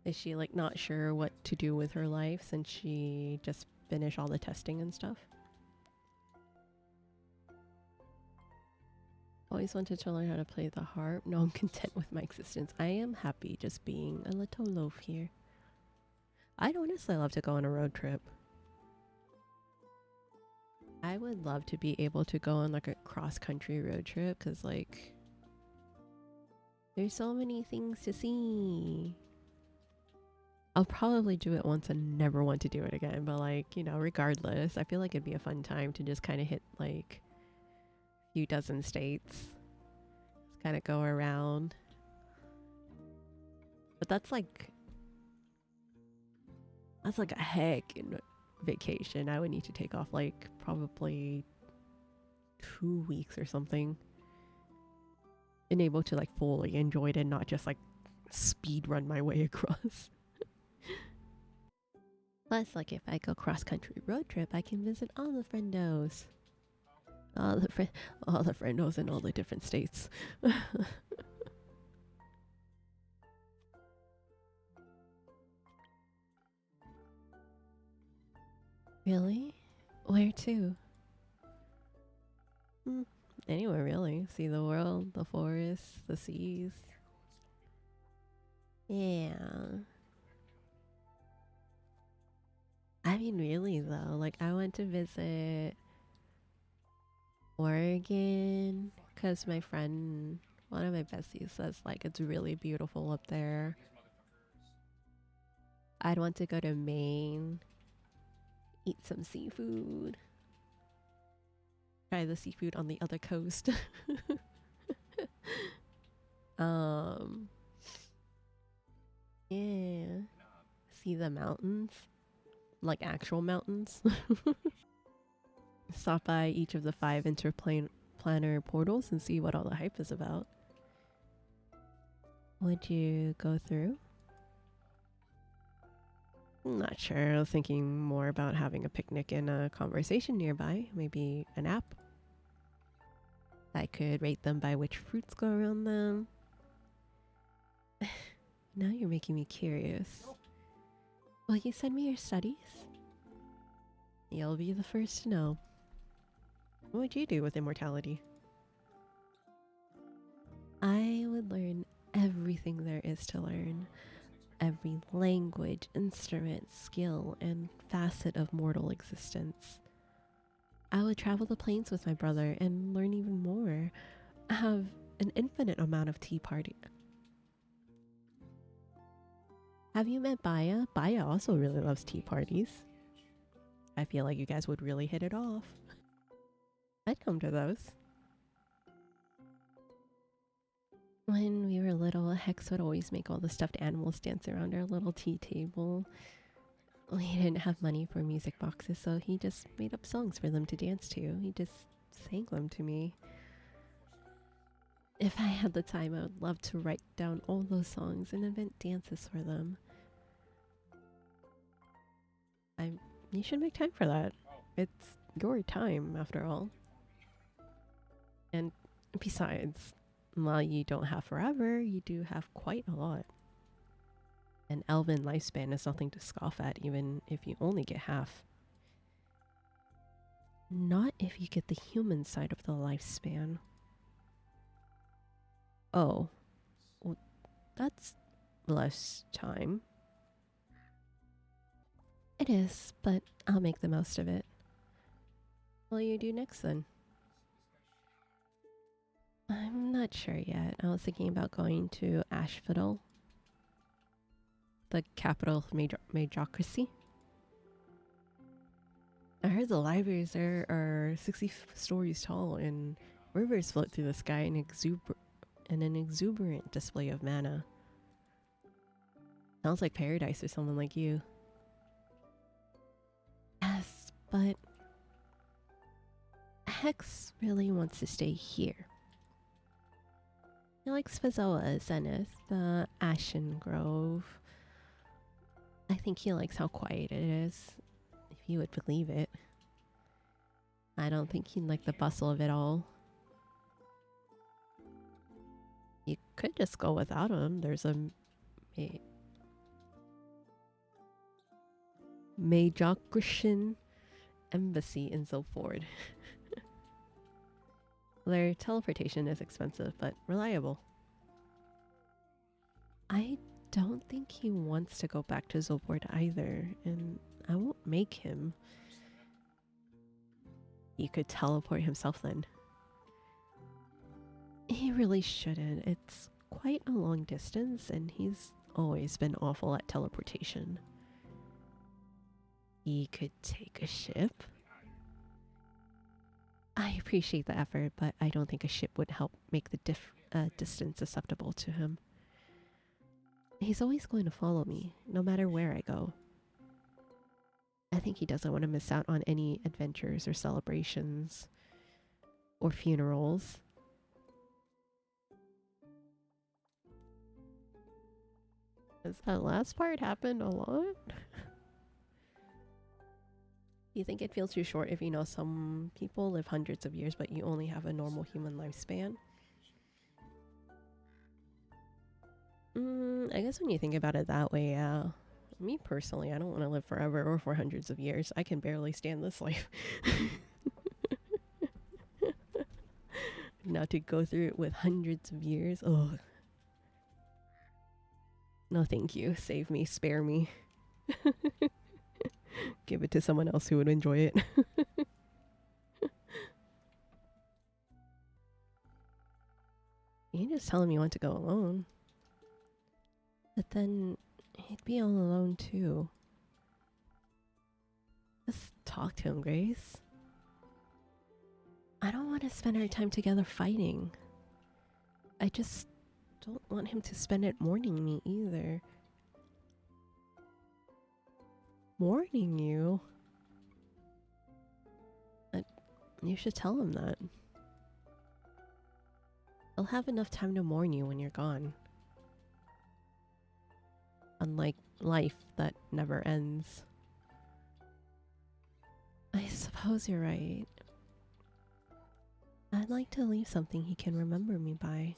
Is she like not sure what to do with her life since she just finished all the testing and stuff? Always wanted to learn how to play the harp. No, I'm content with my existence. I am happy just being a little loaf here. I'd honestly love to go on a road trip. I would love to be able to go on like a cross-country road trip because like there's so many things to see. I'll probably do it once and never want to do it again, but like, you know, regardless, I feel like it'd be a fun time to just kind of hit like a few dozen states. Just kind of go around. But that's like a heck in vacation. I would need to take off like probably 2 weeks or something. And able to like fully enjoy it and not just like speed run my way across. Plus, like if I go cross-country road trip, I can visit all the friendos. All the friendos in all the different states. Really? Where to? Hmm. Anywhere really. See the world, the forests, the seas. Yeah. I mean, really though, like I went to visit Oregon because my friend, one of my besties, says like it's really beautiful up there. I'd want to go to Maine, eat some seafood, try the seafood on the other coast. um, yeah, see the mountains, like actual mountains. Stop by each of the 5 interplanar portals and see what all the hype is about. Would you go through? Not sure. I was thinking more about having a picnic and a conversation nearby. Maybe an app. I could rate them by which fruits go around them. Now you're making me curious. Will you send me your studies? You'll be the first to know. What would you do with immortality? I would learn everything there is to learn. Every language, instrument, skill, and facet of mortal existence. I would travel the plains with my brother and learn even more. Have an infinite amount of tea party. Have you met Baya? Baya also really loves tea parties. I feel like you guys would really hit it off. I'd come to those. When we were little, Hex would always make all the stuffed animals dance around our little tea table. We didn't have money for music boxes, so he just made up songs for them to dance to. He just sang them to me. If I had the time, I would love to write down all those songs and invent dances for them. You should make time for that. It's your time, after all. And besides, while you don't have forever, you do have quite a lot. An elven lifespan is nothing to scoff at, even if you only get half. Not if you get the human side of the lifespan. Oh, well, that's less time. It is, but I'll make the most of it. What will you do next then? I'm not sure yet. I was thinking about going to Ashfiddle, the capital of Majocracy. I heard the libraries there are 60 stories tall and rivers float through the sky in an exuberant display of mana. Sounds like paradise for someone like you. Yes, but Hex really wants to stay here. He likes Fazoa, Zenith, the Ashen Grove. I think he likes how quiet it is, if you would believe it. I don't think he'd like the bustle of it all. You could just go without him. There's a Majocracian embassy in Zilford. Their teleportation is expensive, but reliable. I don't think he wants to go back to Zilford either, and I won't make him. He could teleport himself then. He really shouldn't. It's quite a long distance, and he's always been awful at teleportation. He could take a ship. I appreciate the effort, but I don't think a ship would help make the distance acceptable to him. He's always going to follow me, no matter where I go. I think he doesn't want to miss out on any adventures or celebrations or funerals. Does that last part happen a lot? You think it feels too short if you know some people live hundreds of years but you only have a normal human lifespan? I guess when you think about it that way, yeah. Me personally, I don't want to live forever or for hundreds of years. I can barely stand this life. Not to go through it with hundreds of years. Oh, no, thank you. Save me, spare me. Give it to someone else who would enjoy it. You can just tell him you want to go alone. But then he'd be all alone too. Just talk to him, Grace. I don't want to spend our time together fighting. I just don't want him to spend it mourning me either. Mourning you? You should tell him that. He'll have enough time to mourn you when you're gone. Unlike life that never ends. I suppose you're right. I'd like to leave something he can remember me by.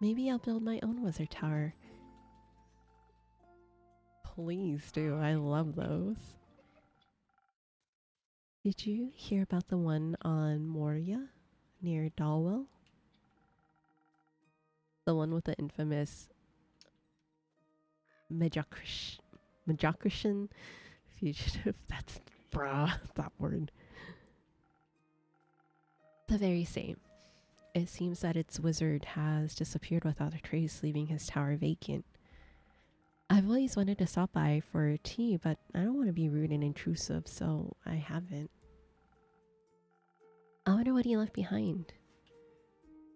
Maybe I'll build my own wizard tower. Please do, I love those. Did you hear about the one on Moria, near Dalwell? The one with the infamous Magician fugitive. That's that word. The very same. It seems that its wizard has disappeared without a trace, leaving his tower vacant. I've always wanted to stop by for tea, but I don't want to be rude and intrusive, so I haven't. I wonder what he left behind.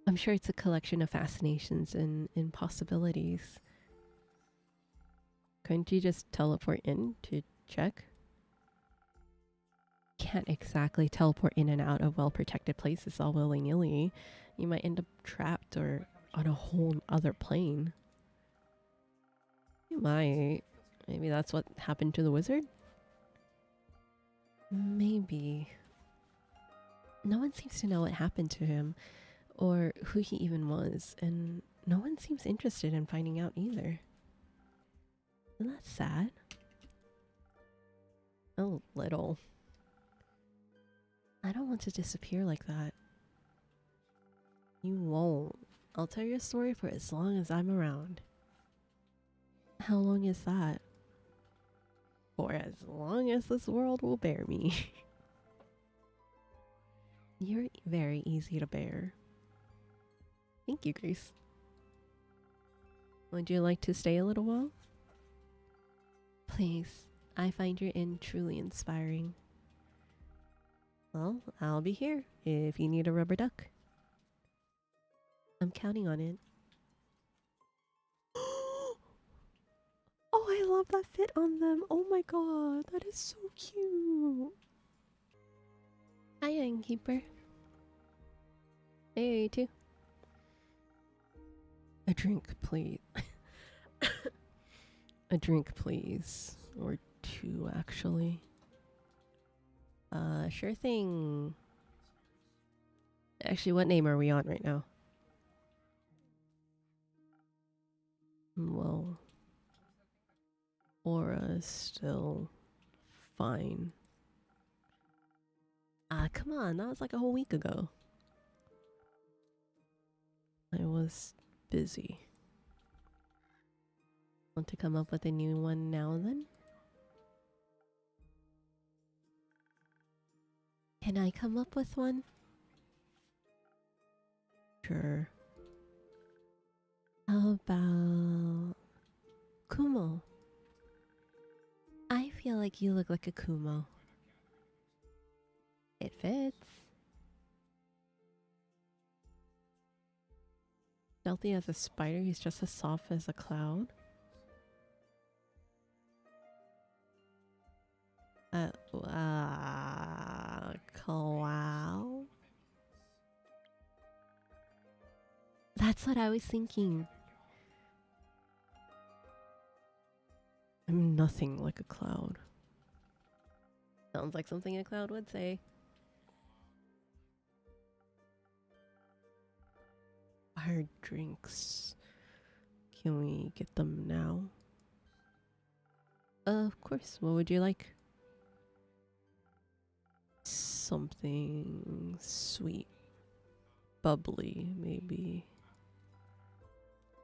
I'm sure it's a collection of fascinations and impossibilities. Couldn't you just teleport in to check? Can't exactly teleport in and out of well-protected places all willy-nilly. You might end up trapped or on a whole other plane. You might. Maybe that's what happened to the wizard? Maybe. No one seems to know what happened to him, or who he even was, and no one seems interested in finding out either. Isn't that sad? A little. I don't want to disappear like that. You won't. I'll tell your story for as long as I'm around. How long is that? For as long as this world will bear me. You're very easy to bear. Thank you, Grace. Would you like to stay a little while? Please. I find your inn truly inspiring. Well, I'll be here if you need a rubber duck. I'm counting on it. Oh, I love that fit on them. Oh my god, that is so cute. Hi, innkeeper. Hey, you too. A drink, please. A drink, please. Or two, actually. Sure thing. Actually, what name are we on right now? Well, Aura's still fine. Ah, come on, that was like a whole week ago. I was busy. Want to come up with a new one now then? Can I come up with one? Sure. How about Kumo? I feel like you look like a Kumo. It fits. Stealthy as a spider, he's just as soft as a cloud. Cloud? That's what I was thinking. I'm nothing like a cloud. Sounds like something a cloud would say. Our drinks. Can we get them now? Of course. What would you like? Something sweet. Bubbly, maybe.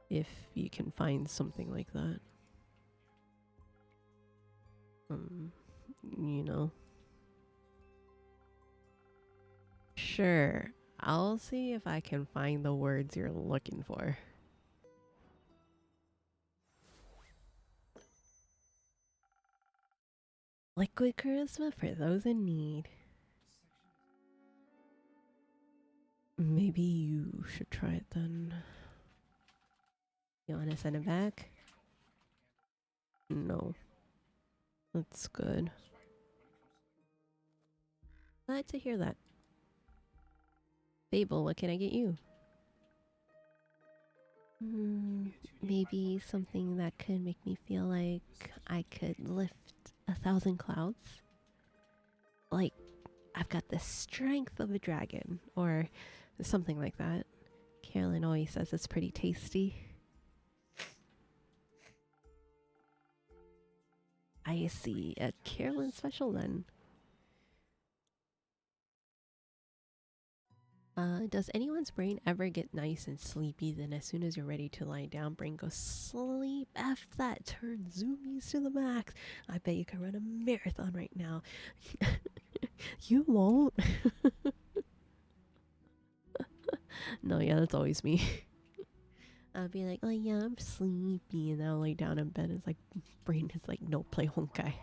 If you can find something like that. You know. Sure. I'll see if I can find the words you're looking for. Liquid charisma for those in need. Maybe you should try it then. You want to send it back? No. That's good. Glad to hear that. Fable, what can I get you? Maybe something that could make me feel like I could lift 1,000 clouds. Like I've got the strength of a dragon, or something like that. Carolyn always says it's pretty tasty. I see. A Carolyn special then. Does anyone's brain ever get nice and sleepy, then as soon as you're ready to lie down, brain goes sleep? F that, turn zoomies to the max. I bet you can run a marathon right now. You won't. No, yeah, that's always me. I'll be like, oh yeah, I'm sleepy, and I'll lay down in bed. It's like, brain is like, no, play honkai.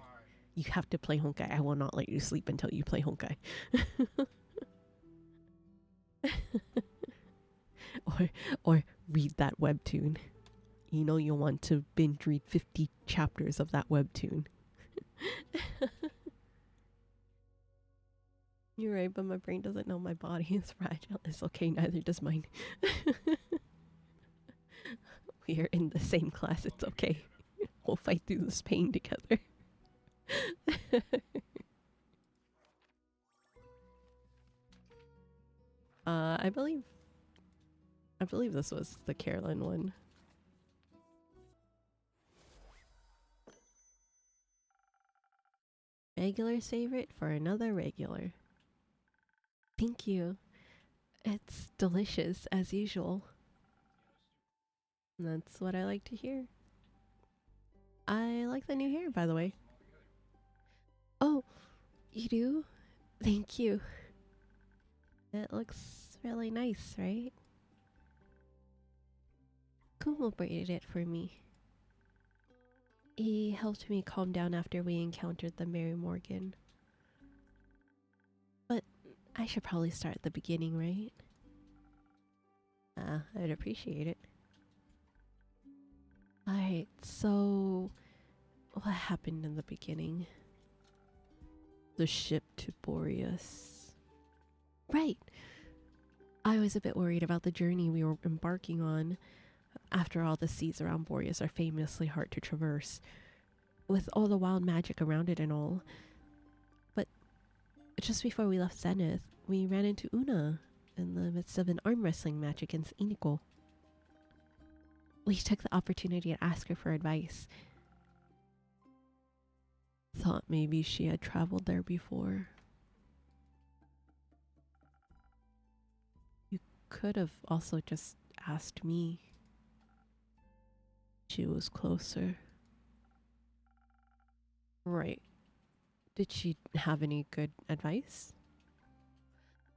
You have to play honkai. I will not let you sleep until you play honkai. or read that webtoon. You know you want to binge read 50 chapters of that webtoon. You're right, but my brain doesn't know my body is fragile. It's okay, neither does mine. We are in the same class, it's okay. We'll fight through this pain together. I believe this was the Carolyn one. Regular favorite for another regular. Thank you. It's delicious as usual. That's what I like to hear. I like the new hair, by the way. Oh, you do? Thank you. It looks really nice, right? Kumo braided it for me. He helped me calm down after we encountered the Mary Morgan. But I should probably start at the beginning, right? I'd appreciate it. Alright, so what happened in the beginning? The ship to Boreas. Right! I was a bit worried about the journey we were embarking on. After all, the seas around Boreas are famously hard to traverse, with all the wild magic around it and all. But just before we left Zenith, we ran into Una in the midst of an arm wrestling match against Iniko. We took the opportunity to ask her for advice. Thought maybe she had traveled there before. You could have also just asked me. She was closer. Right. Did she have any good advice?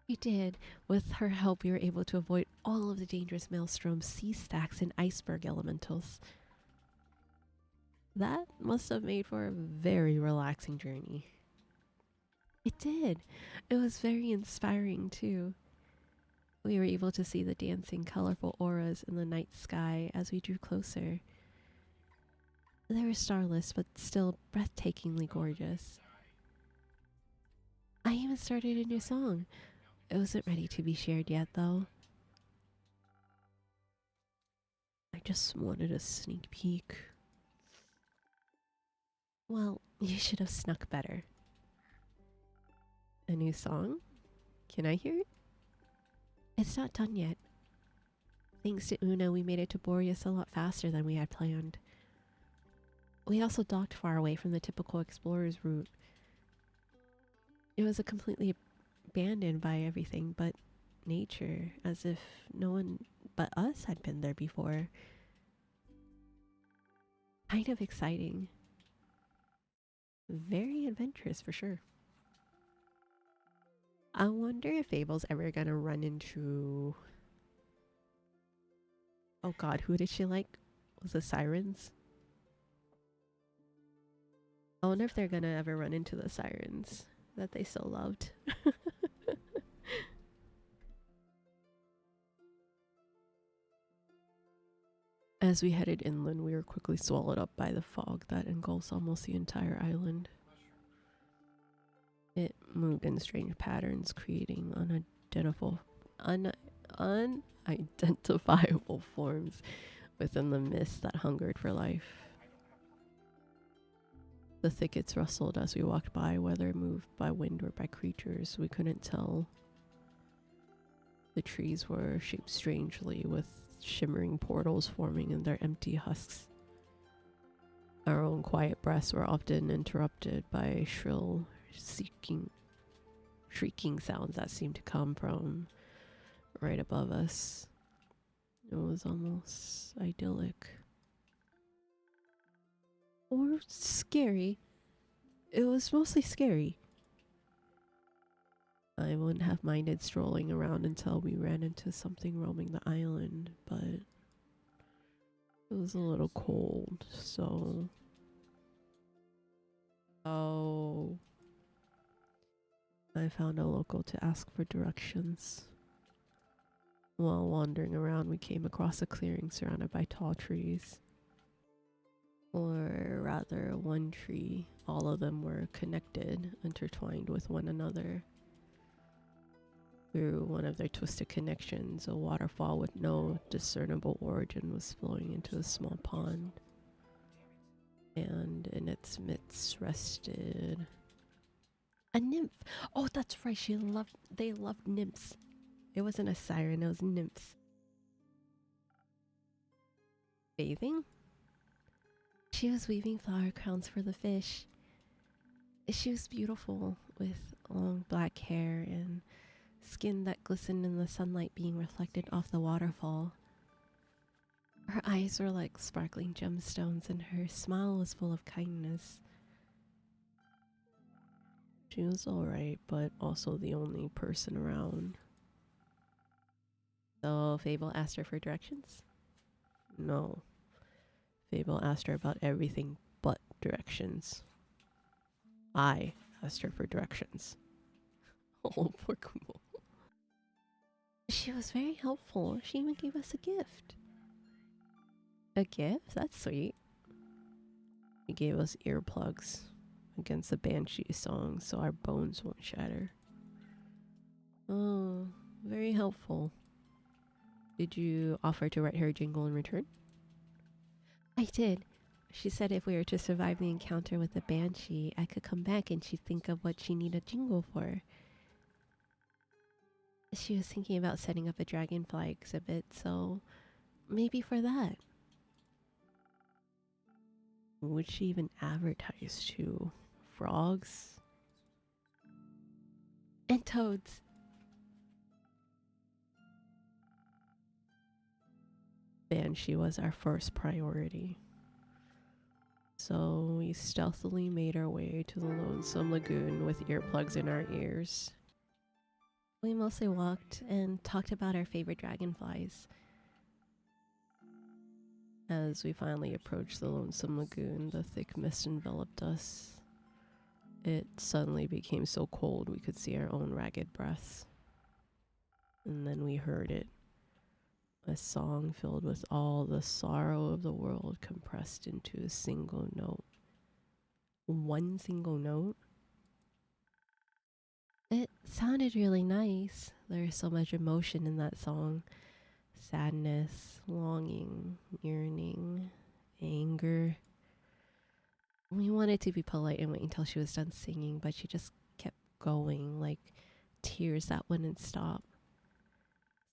We did. With her help, we were able to avoid all of the dangerous maelstroms, sea stacks, and iceberg elementals. That must have made for a very relaxing journey. It did. It was very inspiring, too. We were able to see the dancing, colorful auras in the night sky as we drew closer. They were starless, but still breathtakingly gorgeous. I even started a new song. It wasn't ready to be shared yet, though. I just wanted a sneak peek. Well, you should have snuck better. A new song? Can I hear it? It's not done yet. Thanks to Una, we made it to Boreas a lot faster than we had planned. We also docked far away from the typical explorer's route. It was a completely abandoned by everything but nature, as if no one but us had been there before. Kind of exciting. Very adventurous for sure. I wonder if Abel's ever gonna run into... Oh god, who did she like? Was it Sirens? I wonder if they're gonna ever run into the Sirens that they so loved. As we headed inland, we were quickly swallowed up by the fog that engulfs almost the entire island. It moved in strange patterns, creating unidentifiable forms within the mist that hungered for life. The thickets rustled as we walked by, whether moved by wind or by creatures, we couldn't tell. The trees were shaped strangely, with shimmering portals forming in their empty husks. Our own quiet breaths were often interrupted by shrill, shrieking sounds that seemed to come from right above us. It was almost idyllic. Or scary. It was mostly scary. I wouldn't have minded strolling around until we ran into something roaming the island, but it was a little cold, so... Oh... I found a local to ask for directions. While wandering around, we came across a clearing surrounded by tall trees. Or rather, one tree. All of them were connected, intertwined with one another. Through one of their twisted connections, a waterfall with no discernible origin was flowing into a small pond. And in its midst rested a nymph. Oh, that's right. They loved nymphs. It wasn't a siren, it was nymphs. Bathing? She was weaving flower crowns for the fish. She was beautiful, with long black hair and skin that glistened in the sunlight being reflected off the waterfall. Her eyes were like sparkling gemstones, and her smile was full of kindness. She was alright, but also the only person around. So Fable asked her for directions? No. Fable asked her about everything but directions. I asked her for directions. Oh, poor Kumo. She was very helpful. She even gave us a gift. A gift? That's sweet. She gave us earplugs against the Banshee song so our bones won't shatter. Oh, very helpful. Did you offer to write her a jingle in return? I did. She said if we were to survive the encounter with the Banshee, I could come back and she'd think of what she needed a jingle for. She was thinking about setting up a dragonfly exhibit, so maybe for that. Would she even advertise to frogs? And toads. Banshee was our first priority. So we stealthily made our way to the lonesome lagoon with earplugs in our ears. We mostly walked and talked about our favorite dragonflies. As we finally approached the lonesome lagoon, the thick mist enveloped us. It suddenly became so cold we could see our own ragged breaths. And then we heard it. A song filled with all the sorrow of the world compressed into a single note. One single note? It sounded really nice. There's so much emotion in that song. Sadness, longing, yearning, anger. We wanted to be polite and wait until she was done singing, but she just kept going, like tears that wouldn't stop.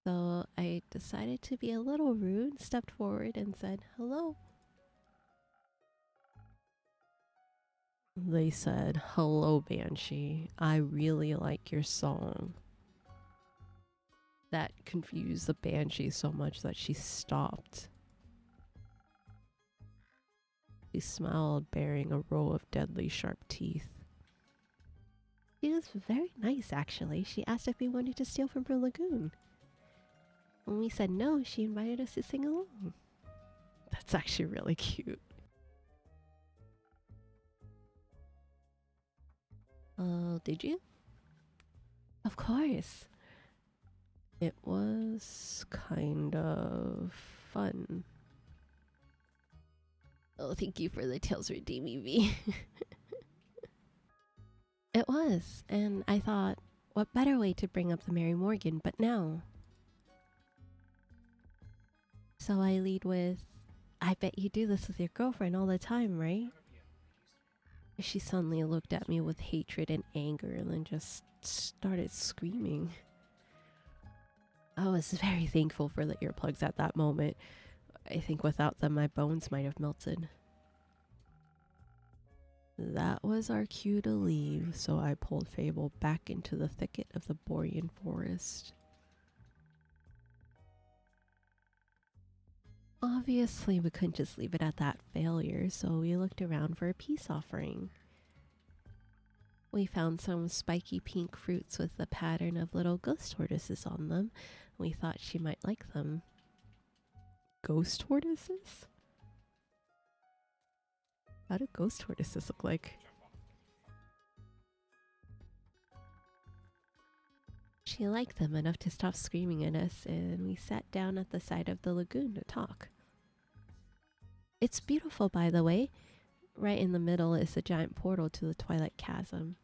So I decided to be a little rude, stepped forward and said, hello. They said, "Hello, Banshee. I really like your song." That confused the Banshee so much that she stopped. She smiled, bearing a row of deadly sharp teeth. She was very nice, actually. She asked if we wanted to steal from her lagoon. When we said no, she invited us to sing along. That's actually really cute. Oh, did you? Of course. It was kind of fun. Oh, thank you for the Tales redeeming me. It was, and I thought, what better way to bring up the Mary Morgan but now? So I lead with, I bet you do this with your girlfriend all the time, right? She suddenly looked at me with hatred and anger and then just started screaming. I was very thankful for the earplugs at that moment. I think without them my bones might have melted. That was our cue to leave, so I pulled Fable back into the thicket of the Borean forest. Obviously, we couldn't just leave it at that failure, so we looked around for a peace offering. We found some spiky pink fruits with the pattern of little ghost tortoises on them. We thought she might like them. Ghost tortoises? How do ghost tortoises look like? She liked them enough to stop screaming at us, and we sat down at the side of the lagoon to talk. It's beautiful, by the way. Right in the middle is a giant portal to the Twilight Chasm.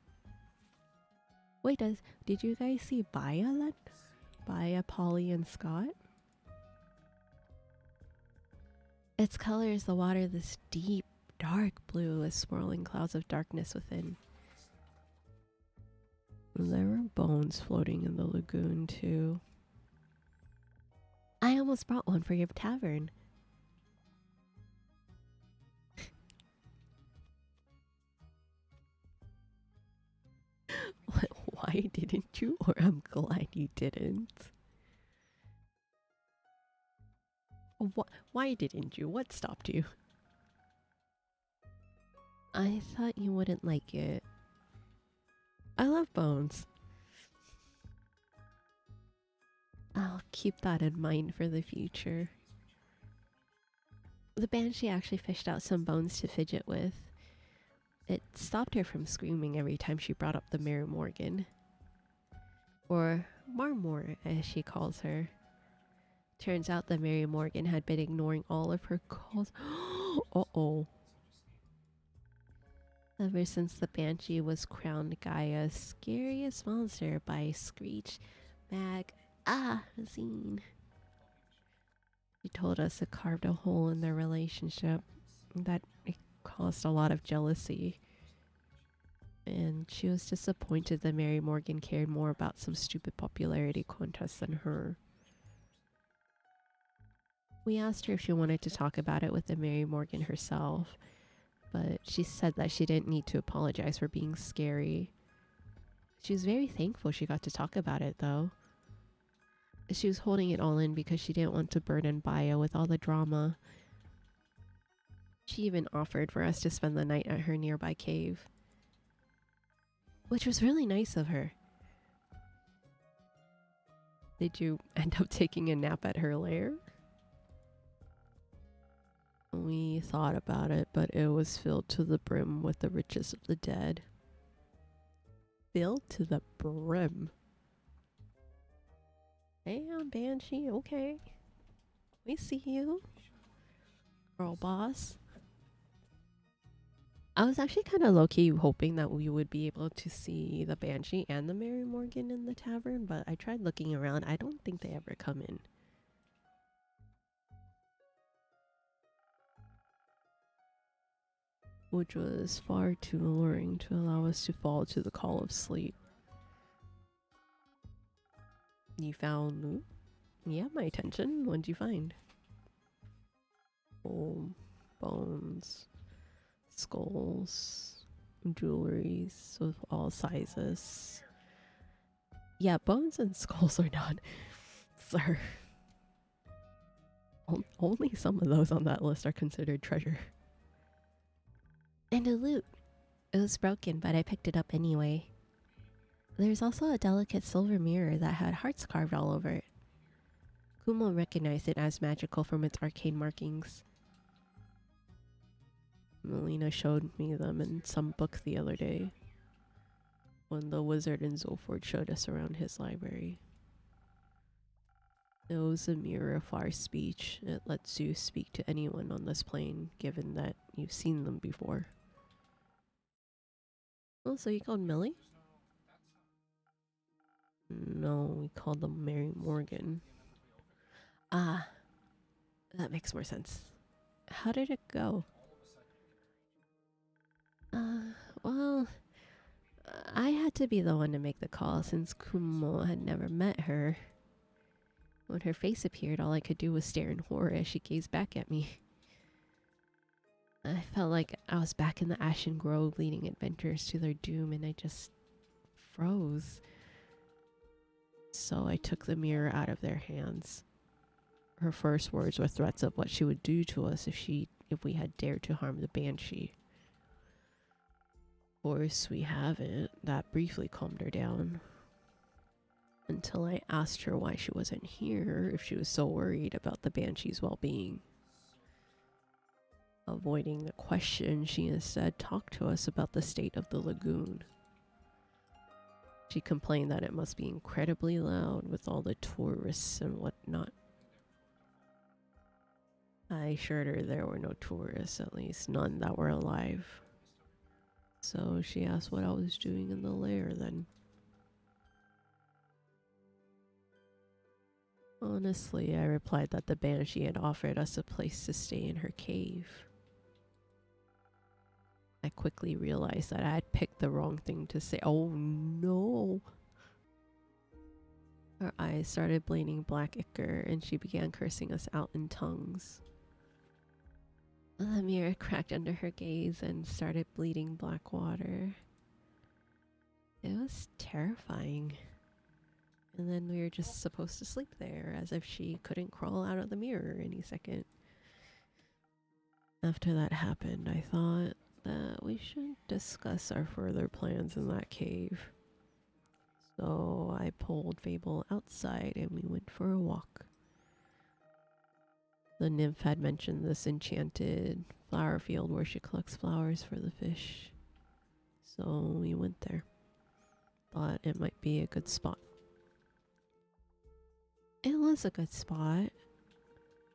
Wait, did you guys see Baya then? Baya, Polly, and Scott? Its color is the water this deep, dark blue with swirling clouds of darkness within. There were bones floating in the lagoon, too. I almost brought one for your tavern. Why didn't you? Or I'm glad you didn't. Why didn't you? What stopped you? I thought you wouldn't like it. I love bones. I'll keep that in mind for the future. The Banshee actually fished out some bones to fidget with. It stopped her from screaming every time she brought up the Mary Morgan. Or Marmor, as she calls her. Turns out the Mary Morgan had been ignoring all of her calls. Uh-oh. Ever since the Banshee was crowned Gaia's scariest monster by Screech Magazine. She told us it carved a hole in their relationship, that it caused a lot of jealousy. And she was disappointed that Mary Morgan cared more about some stupid popularity contest than her. We asked her if she wanted to talk about it with the Mary Morgan herself, but she said that she didn't need to apologize for being scary. She was very thankful she got to talk about it, though. She was holding it all in because she didn't want to burden Baya with all the drama. She even offered for us to spend the night at her nearby cave, which was really nice of her. Did you end up taking a nap at her lair? We thought about it, but it was filled to the brim with the riches of the dead. Filled to the brim? Damn, Banshee, okay. We see you. Girl boss. I was actually kind of low-key hoping that we would be able to see the Banshee and the Mary Morgan in the tavern, but I tried looking around. I don't think they ever come in. Which was far too alluring to allow us to fall to the call of sleep. You found loot? Yeah, my attention. What'd you find? Oh, bones, skulls, jewelries of all sizes. Yeah, bones and skulls are not, sir. Only some of those on that list are considered treasure. And a loot. It was broken, but I picked it up anyway. There's also a delicate silver mirror that had hearts carved all over it. Kumo recognized it as magical from its arcane markings. Melina showed me them in some book the other day, when the wizard in Zolford showed us around his library. It was a mirror of our speech. It lets you speak to anyone on this plane, given that you've seen them before. Oh, so you called Millie? No, we called them Mary Morgan. Ah, that makes more sense. How did it go? Well, I had to be the one to make the call since Kumo had never met her. When her face appeared, all I could do was stare in horror as she gazed back at me. I felt like I was back in the Ashen Grove leading adventurers to their doom, and I just froze. So I took the mirror out of their hands. Her first words were threats of what she would do to us if we had dared to harm the Banshee. Of course, we haven't. That briefly calmed her down. Until I asked her why she wasn't here if she was so worried about the Banshee's well-being. Avoiding the question, she instead talked to us about the state of the lagoon. She complained that it must be incredibly loud with all the tourists and whatnot. I assured her there were no tourists, at least none that were alive. So she asked what I was doing in the lair then. Honestly, I replied that the Banshee had offered us a place to stay in her cave. I quickly realized that I had picked the wrong thing to say. Oh no! Her eyes started bleeding black ichor and she began cursing us out in tongues. The mirror cracked under her gaze and started bleeding black water. It was terrifying. And then we were just supposed to sleep there as if she couldn't crawl out of the mirror any second. After that happened, I thought that we should discuss our further plans in that cave. So I pulled Fable outside and we went for a walk. The nymph had mentioned this enchanted flower field where she collects flowers for the fish. So we went there. Thought it might be a good spot. It was a good spot.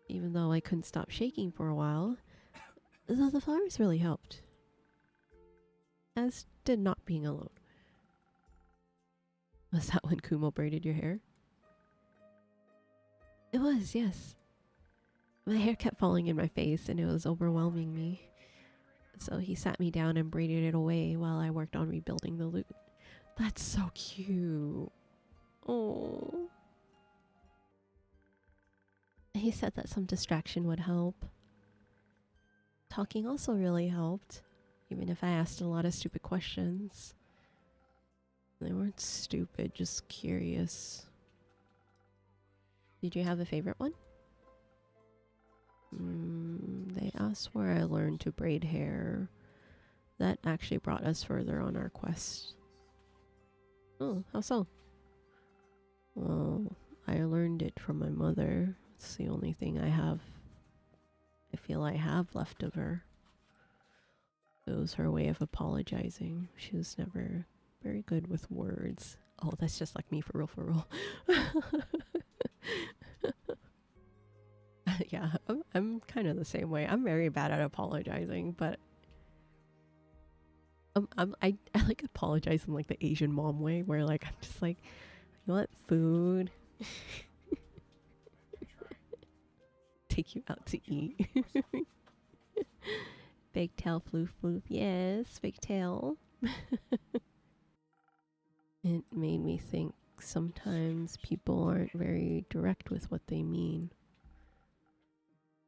Even though I couldn't stop shaking for a while. Though the flowers really helped. As did not being alone. Was that when Kumo braided your hair? It was, yes. My hair kept falling in my face and it was overwhelming me. So he sat me down and braided it away while I worked on rebuilding the lute. That's so cute. Oh. He said that some distraction would help. Talking also really helped, even if I asked a lot of stupid questions. They weren't stupid, just curious. Did you have a favorite one? They asked where I learned to braid hair. That actually brought us further on our quest. Oh, how so? Well, I learned it from my mother. It's the only thing I feel I have left of her. It was her way of apologizing. She was never very good with words. Oh, that's just like me, for real, for real. Yeah, I'm kind of the same way. I'm very bad at apologizing, but I like apologize in like the Asian mom way, where like I'm just like, you want food? Take you out to eat. Big tail floof floof. Yes, big tail. It made me think sometimes people aren't very direct with what they mean.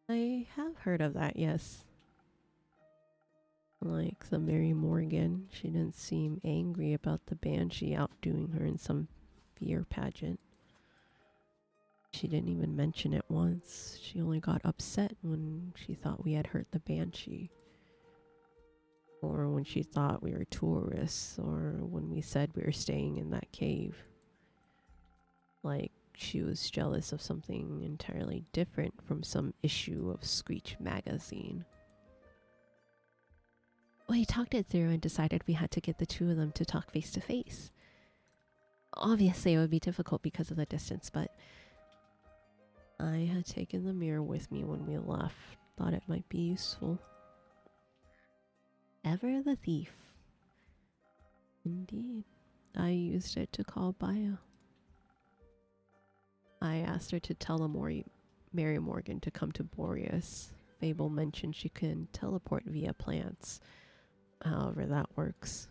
I have heard of that, yes. Like the Mary Morgan, she didn't seem angry about the banshee outdoing her in some fear pageant. She didn't even mention it once. She only got upset when she thought we had hurt the banshee. Or when she thought we were tourists, or when we said we were staying in that cave. Like she was jealous of something entirely different from some issue of Screech magazine. We talked it through and decided we had to get the two of them to talk face to face. Obviously, it would be difficult because of the distance, but I had taken the mirror with me when we left. Thought it might be useful. Ever the thief. Indeed. I used it to call Baya. I asked her to tell Mary Morgan to come to Boreas. Fable mentioned she can teleport via plants. However that works.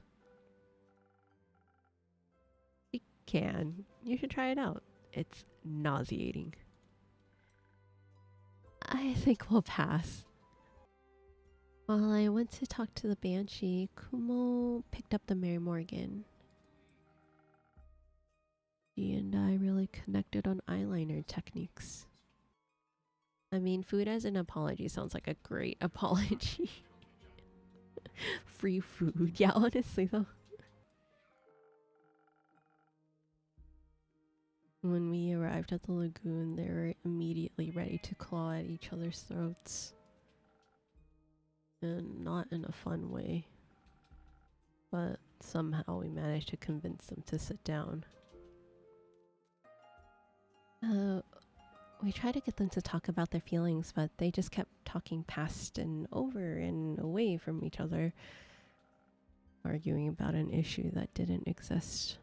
You can. You should try it out. It's nauseating. I think we'll pass. While I went to talk to the banshee, Kumo picked up the Mary Morgan. She and I really connected on eyeliner techniques. I mean, food as an apology sounds like a great apology. Free food. Yeah, honestly though. When we arrived at the lagoon, they were immediately ready to claw at each other's throats. And not in a fun way. But somehow we managed to convince them to sit down. We tried to get them to talk about their feelings, but they just kept talking past and over and away from each other, arguing about an issue that didn't exist.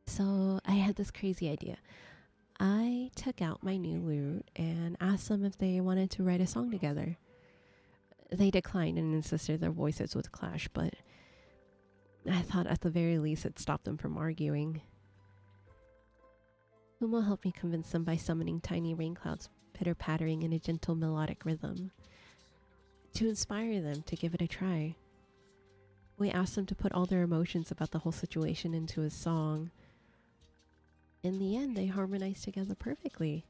So I had this crazy idea. I took out my new lute and asked them if they wanted to write a song together. They declined and insisted their voices would clash, but I thought at the very least it stopped them from arguing. Kumo helped me convince them by summoning tiny rain clouds pitter-pattering in a gentle melodic rhythm, to inspire them to give it a try. We asked them to put all their emotions about the whole situation into a song. In the end, they harmonized together perfectly.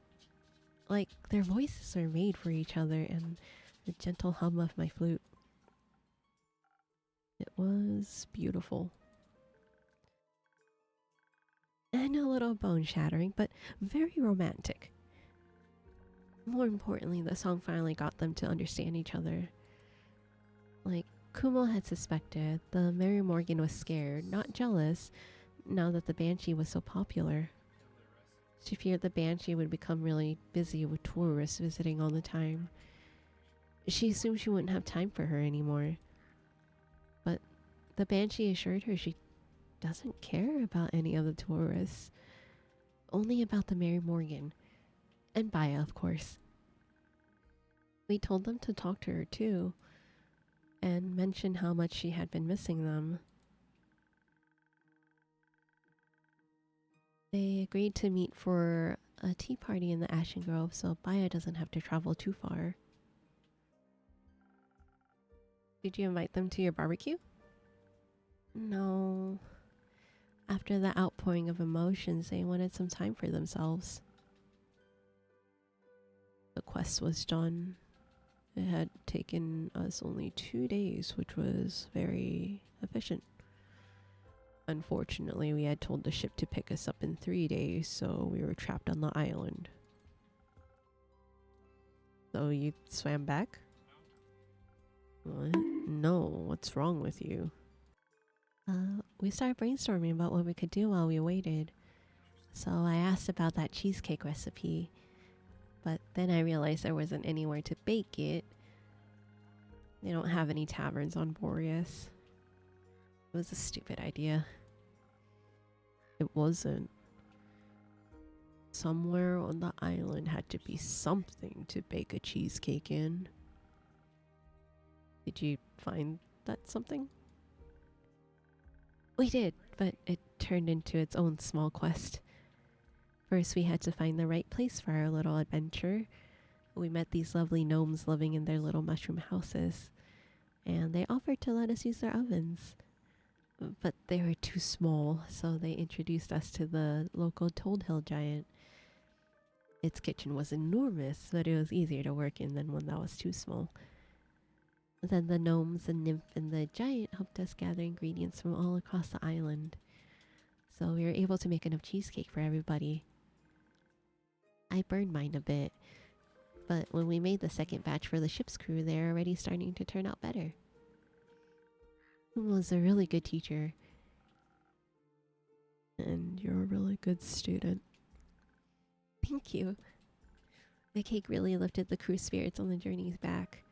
Like, their voices are made for each other and the gentle hum of my flute. It was beautiful. And a little bone-shattering, but very romantic. More importantly, the song finally got them to understand each other. Like Kumo had suspected, the Mary Morgan was scared, not jealous, now that the Banshee was so popular. She feared the Banshee would become really busy with tourists visiting all the time. She assumed she wouldn't have time for her anymore. But the Banshee assured her she doesn't care about any of the tourists. Only about the Mary Morgan. And Baya, of course. We told them to talk to her too, and mention how much she had been missing them. They agreed to meet for a tea party in the Ashen Grove so Baya doesn't have to travel too far. Did you invite them to your barbecue? No. After the outpouring of emotions, they wanted some time for themselves. The quest was done. It had taken us only 2 days, which was very efficient. Unfortunately, we had told the ship to pick us up in 3 days, so we were trapped on the island. So you swam back? What? No, what's wrong with you? We started brainstorming about what we could do while we waited. So I asked about that cheesecake recipe, but then I realized there wasn't anywhere to bake it. They don't have any taverns on Boreas. It was a stupid idea. It wasn't. Somewhere on the island had to be something to bake a cheesecake in. Did you find that something? We did, but it turned into its own small quest. First, we had to find the right place for our little adventure. We met these lovely gnomes living in their little mushroom houses, and they offered to let us use their ovens. But they were too small, so they introduced us to the local Toad Hill giant. Its kitchen was enormous, but it was easier to work in than one that was too small. Then the gnomes, the nymph, and the giant helped us gather ingredients from all across the island. So we were able to make enough cheesecake for everybody. I burned mine a bit, but when we made the second batch for the ship's crew, they're already starting to turn out better. He was a really good teacher. And you're a really good student. Thank you. The cake really lifted the crew's spirits on the journeys back.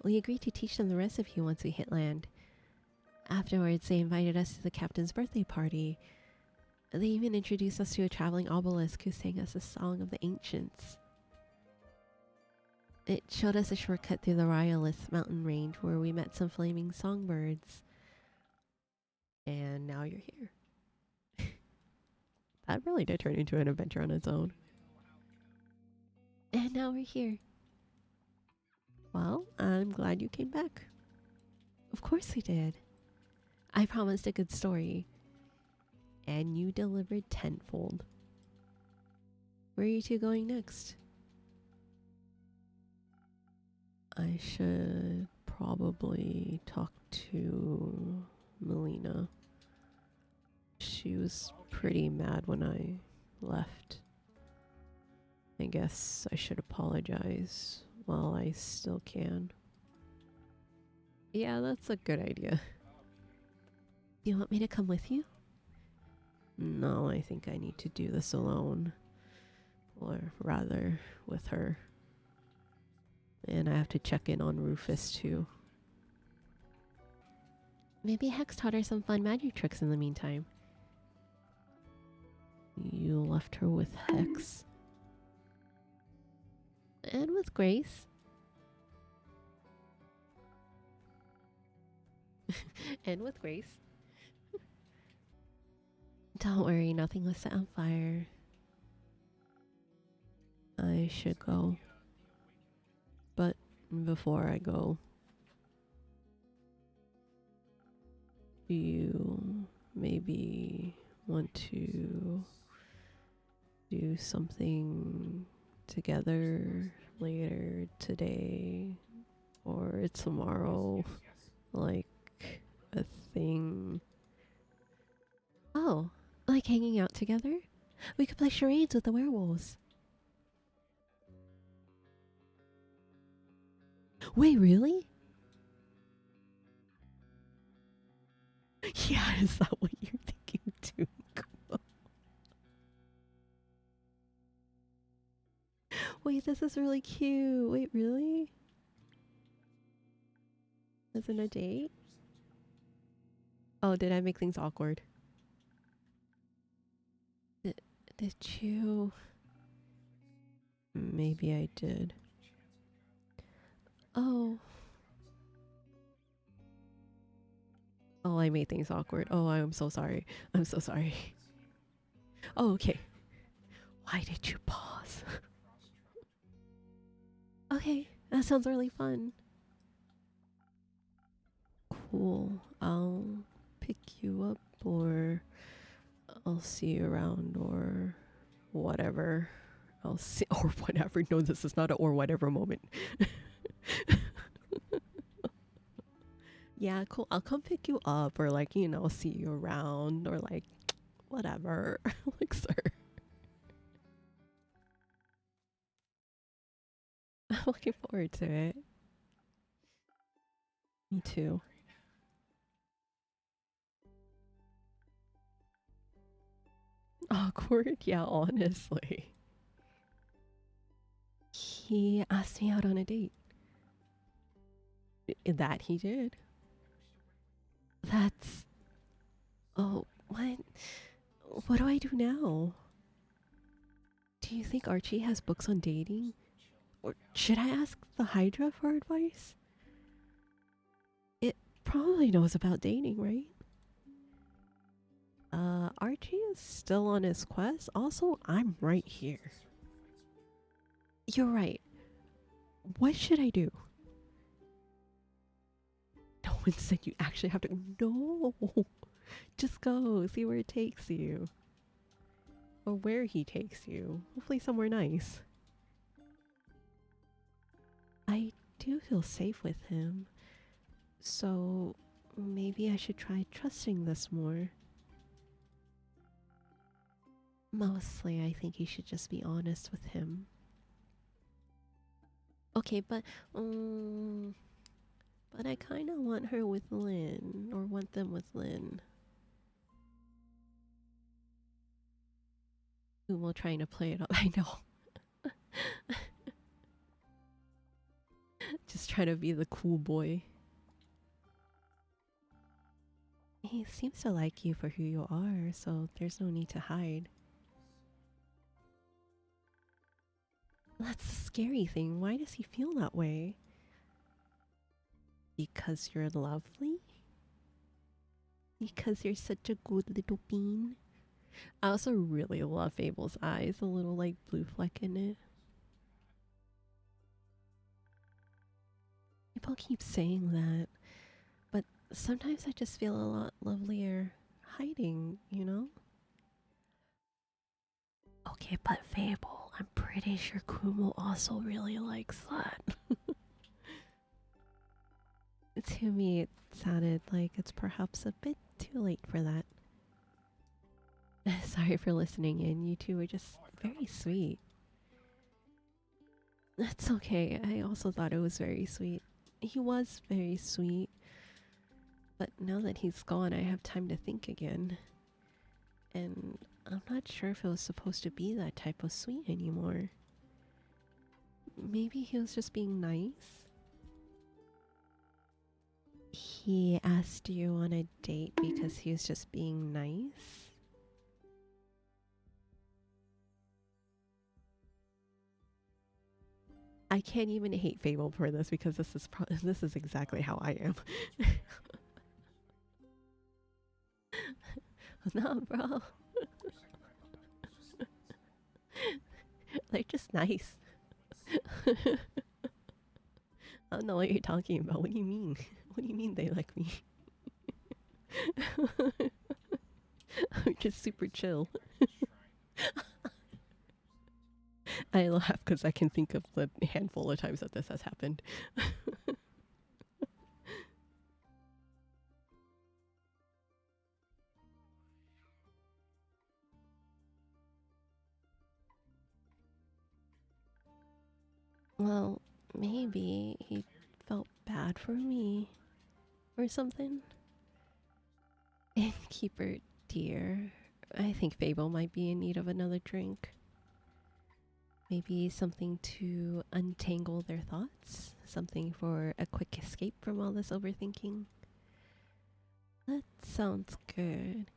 We agreed to teach them the recipe once we hit land. Afterwards, they invited us to the captain's birthday party. They even introduced us to a traveling obelisk who sang us a song of the ancients. It showed us a shortcut through the Rhyolith mountain range where we met some flaming songbirds. And now you're here. That really did turn into an adventure on its own. And now we're here. Well, I'm glad you came back. Of course we did. I promised a good story. And you delivered tenfold. Where are you two going next? I should probably talk to Melina. She was pretty mad when I left. I guess I should apologize while I still can. Yeah, that's a good idea. Do you want me to come with you? No, I think I need to do this alone. Or rather, with her. And I have to check in on Rufus too. Maybe Hex taught her some fun magic tricks in the meantime. You left her with Hex? And with Grace. And with Grace. Don't worry, nothing was set on fire. I should go. But before I go, do you maybe want to do something together later today or tomorrow? Like a thing? Oh, like hanging out together? We could play charades with the werewolves. Wait, really? Yeah, is that what you're thinking too? Wait, this is really cute. Wait, really? Isn't a date? Oh, did I make things awkward? Did you? Maybe I did. Oh. Oh, I made things awkward. Oh, I'm so sorry. I'm so sorry. Oh, okay. Why did you pause? Okay, that sounds really fun. Cool. I'll pick you up or I'll see you around or whatever. I'll see or whatever. No, this is not a or whatever moment. Yeah, cool. I'll come pick you up or like, you know, see you around or like whatever. Like, sir. I'm looking forward to it. Me too. Awkward? Yeah, honestly. He asked me out on a date. That he did. That's... Oh, what? What do I do now? Do you think Archie has books on dating? Or should I ask the Hydra for advice? It probably knows about dating, right? Archie is still on his quest. Also, I'm right here. You're right. What should I do? No, instead you actually have to. No! Just go. See where it takes you. Or where he takes you. Hopefully somewhere nice. I do feel safe with him. So maybe I should try trusting this more. Mostly, I think you should just be honest with him. Okay, but I kind of want her with Lynn, or want them with Lynn. Ooh, we're trying to play it up. I know. Just trying to be the cool boy. He seems to like you for who you are, so there's no need to hide. That's the scary thing. Why does he feel that way? Because you're lovely? Because you're such a good little bean? I also really love Fable's eyes, the little like blue fleck in it. People keep saying that, but sometimes I just feel a lot lovelier hiding, you know? Okay, but Fable, I'm pretty sure Kumo also really likes that. To me, it sounded like it's perhaps a bit too late for that. Sorry for listening in. You two were just very sweet. That's okay. I also thought it was very sweet. He was very sweet. But now that he's gone, I have time to think again. And I'm not sure if it was supposed to be that type of sweet anymore. Maybe he was just being nice. He asked you on a date because he was just being nice. I can't even hate Fable for this because this is exactly how I am. No, bro. They're just nice. I don't know what you're talking about. What do you mean? What do you mean they like me? I'm just super chill. I laugh because I can think of the handful of times that this has happened. Well, maybe he felt bad for me or something. Innkeeper dear, I think Fable might be in need of another drink. Maybe something to untangle their thoughts, something for a quick escape from all this overthinking. That sounds good.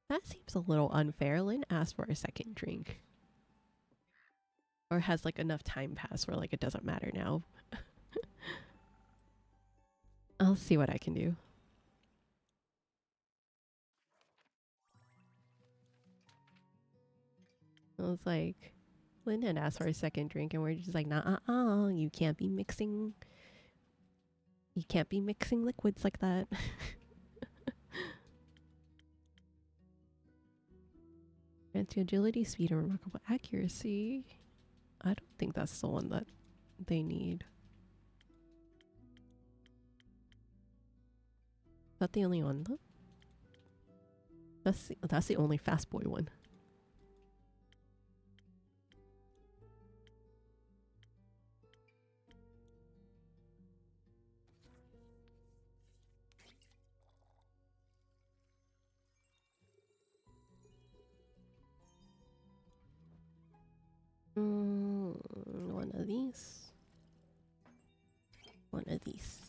That seems a little unfair. Lynn asked for a second drink. Or has like enough time passed where like it doesn't matter now. I'll see what I can do. I was like, Lynn had asked for a second drink and we're just like, nah, you can't be mixing. You can't be mixing liquids like that. Grants you agility, speed, and remarkable accuracy. I don't think that's the one that they need. Is that the only one though? That's the only fast boy one. One of these. One of these.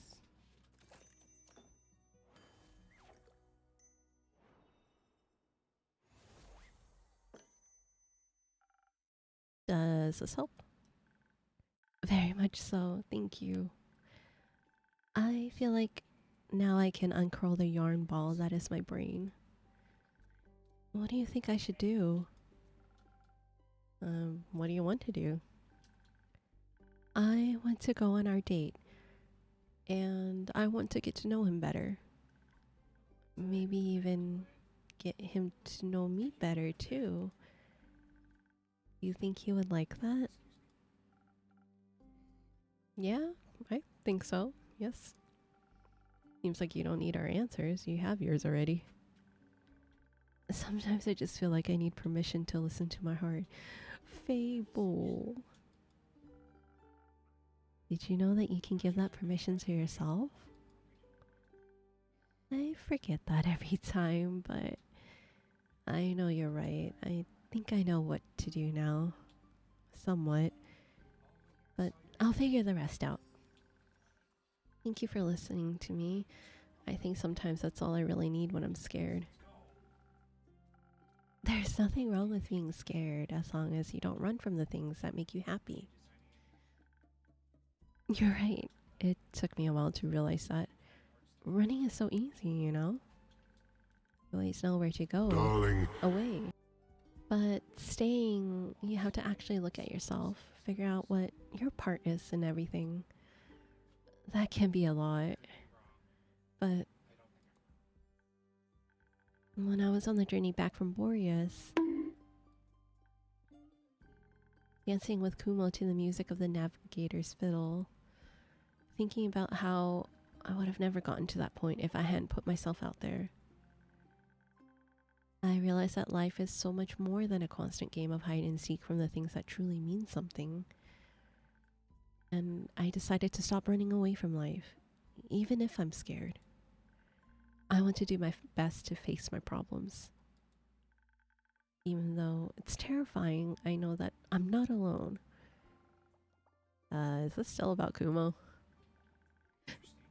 Does this help? Very much so, thank you. I feel like now I can uncurl the yarn ball that is my brain. What do you think I should do? What do you want to do? I want to go on our date. And I want to get to know him better. Maybe even get him to know me better too. You think he would like that? Yeah, I think so. Yes. Seems like you don't need our answers. You have yours already. Sometimes I just feel like I need permission to listen to my heart. Fable. Did you know that you can give that permission to yourself? I forget that every time, but I know you're right. I think I know what to do now. Somewhat. But I'll figure the rest out. Thank you for listening to me. I think sometimes that's all I really need when I'm scared. There's nothing wrong with being scared as long as you don't run from the things that make you happy. You're right. It took me a while to realize that running is so easy, you know? You always know where to go. Darling, Away. But staying, you have to actually look at yourself, figure out what your part is in everything. That can be a lot. But when I was on the journey back from Boreas, dancing with Kumo to the music of the navigator's fiddle, thinking about how I would have never gotten to that point if I hadn't put myself out there. I realized that life is so much more than a constant game of hide and seek from the things that truly mean something. And I decided to stop running away from life, even if I'm scared. I want to do my best to face my problems. Even though it's terrifying, I know that I'm not alone. Is this still about Kumo?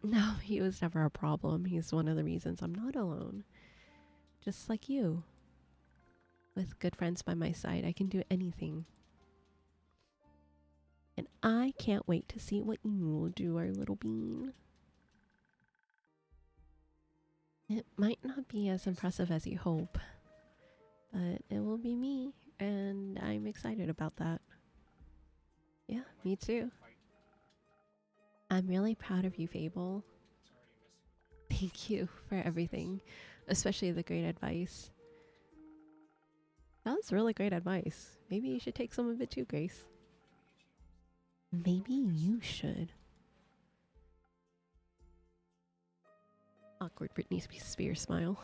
No, he was never a problem. He's one of the reasons I'm not alone. Just like you. With good friends by my side, I can do anything. And I can't wait to see what you will do, our little bean. It might not be as impressive as you hope, but it will be me, and I'm excited about that. Yeah, me too. I'm really proud of you, Fable. Thank you for everything, especially the great advice. That was really great advice. Maybe you should take some of it too, Grace. Maybe you should. Awkward Britney Spears smile.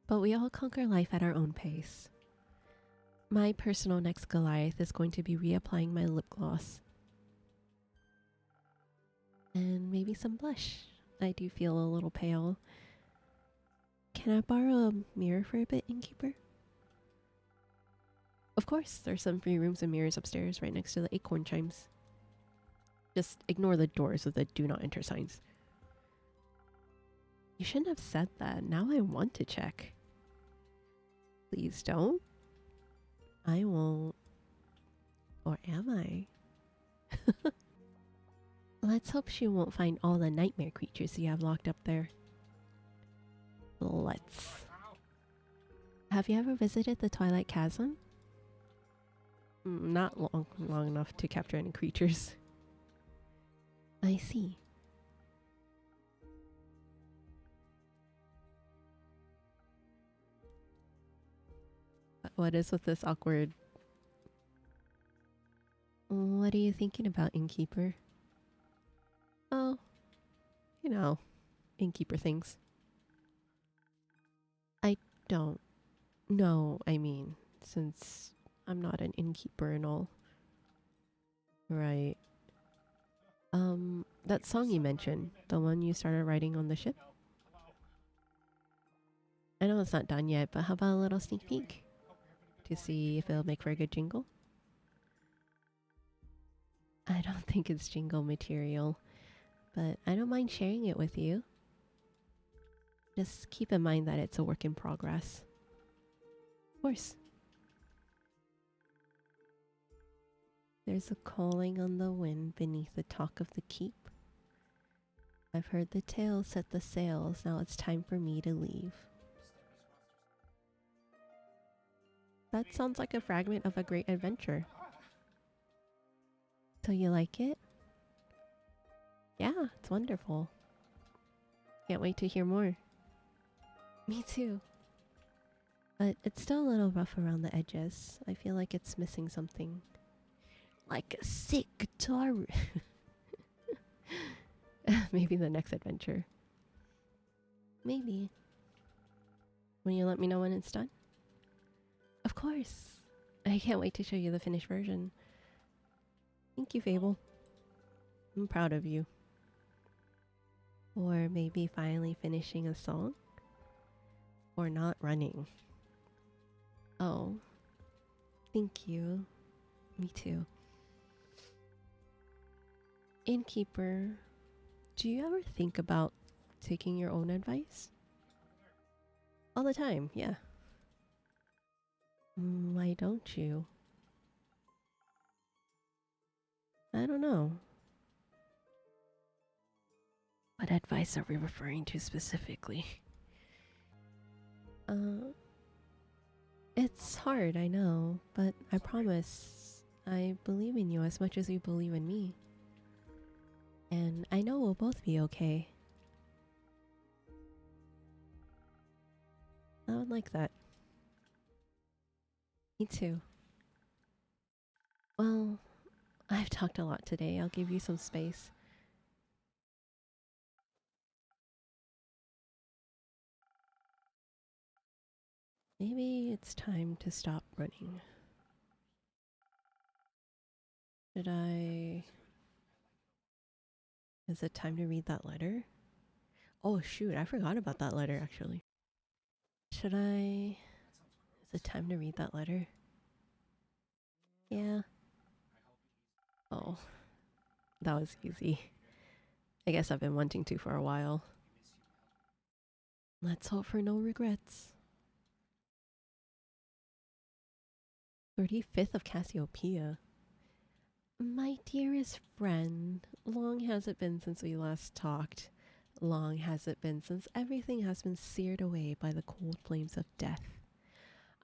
But we all conquer life at our own pace. My personal next Goliath is going to be reapplying my lip gloss. And maybe some blush. I do feel a little pale. Can I borrow a mirror for a bit, innkeeper? Of course, there's some free rooms and mirrors upstairs right next to the acorn chimes. Just ignore the doors with the do not enter signs. You shouldn't have said that. Now I want to check. Please don't. I won't. Or am I? Let's hope she won't find all the nightmare creatures you have locked up there. Let's. Have you ever visited the Twilight Chasm? Not long enough to capture any creatures. I see. What is with this awkward? What are you thinking about, innkeeper? Oh, you know, innkeeper things. I don't know, I mean, since I'm not an innkeeper and all. Right. That song you mentioned, the one you started writing on the ship? I know it's not done yet, but how about a little sneak peek? To see if it'll make for a good jingle? I don't think it's jingle material, but I don't mind sharing it with you. Just keep in mind that it's a work in progress. Of course. There's a calling on the wind beneath the talk of the keep. I've heard the tale, set the sails, now it's time for me to leave. That sounds like a fragment of a great adventure. So you like it? Yeah, it's wonderful. Can't wait to hear more. Me too. But it's still a little rough around the edges. I feel like it's missing something. Like a sick guitar. Maybe the next adventure. Maybe. Will you let me know when it's done? Of course. I can't wait to show you the finished version. Thank you, Fable. I'm proud of you. Or maybe finally finishing a song? Or not running. Oh. Thank you. Me too. Innkeeper, do you ever think about taking your own advice? All the time, yeah. Why don't you? I don't know. What advice are we referring to specifically? It's hard, I know, but I promise I believe in you as much as you believe in me. And I know we'll both be okay. I would like that. Me too. Well, I've talked a lot today. I'll give you some space. Maybe it's time to stop running. Should I... Is it time to read that letter? Oh shoot, I forgot about that letter actually. Should I... Is it time to read that letter? Yeah. Oh, that was easy. I guess I've been wanting to for a while. Let's hope for no regrets. 35th of Cassiopeia. My dearest friend, long has it been since we last talked. Long has it been since everything has been seared away by the cold flames of death.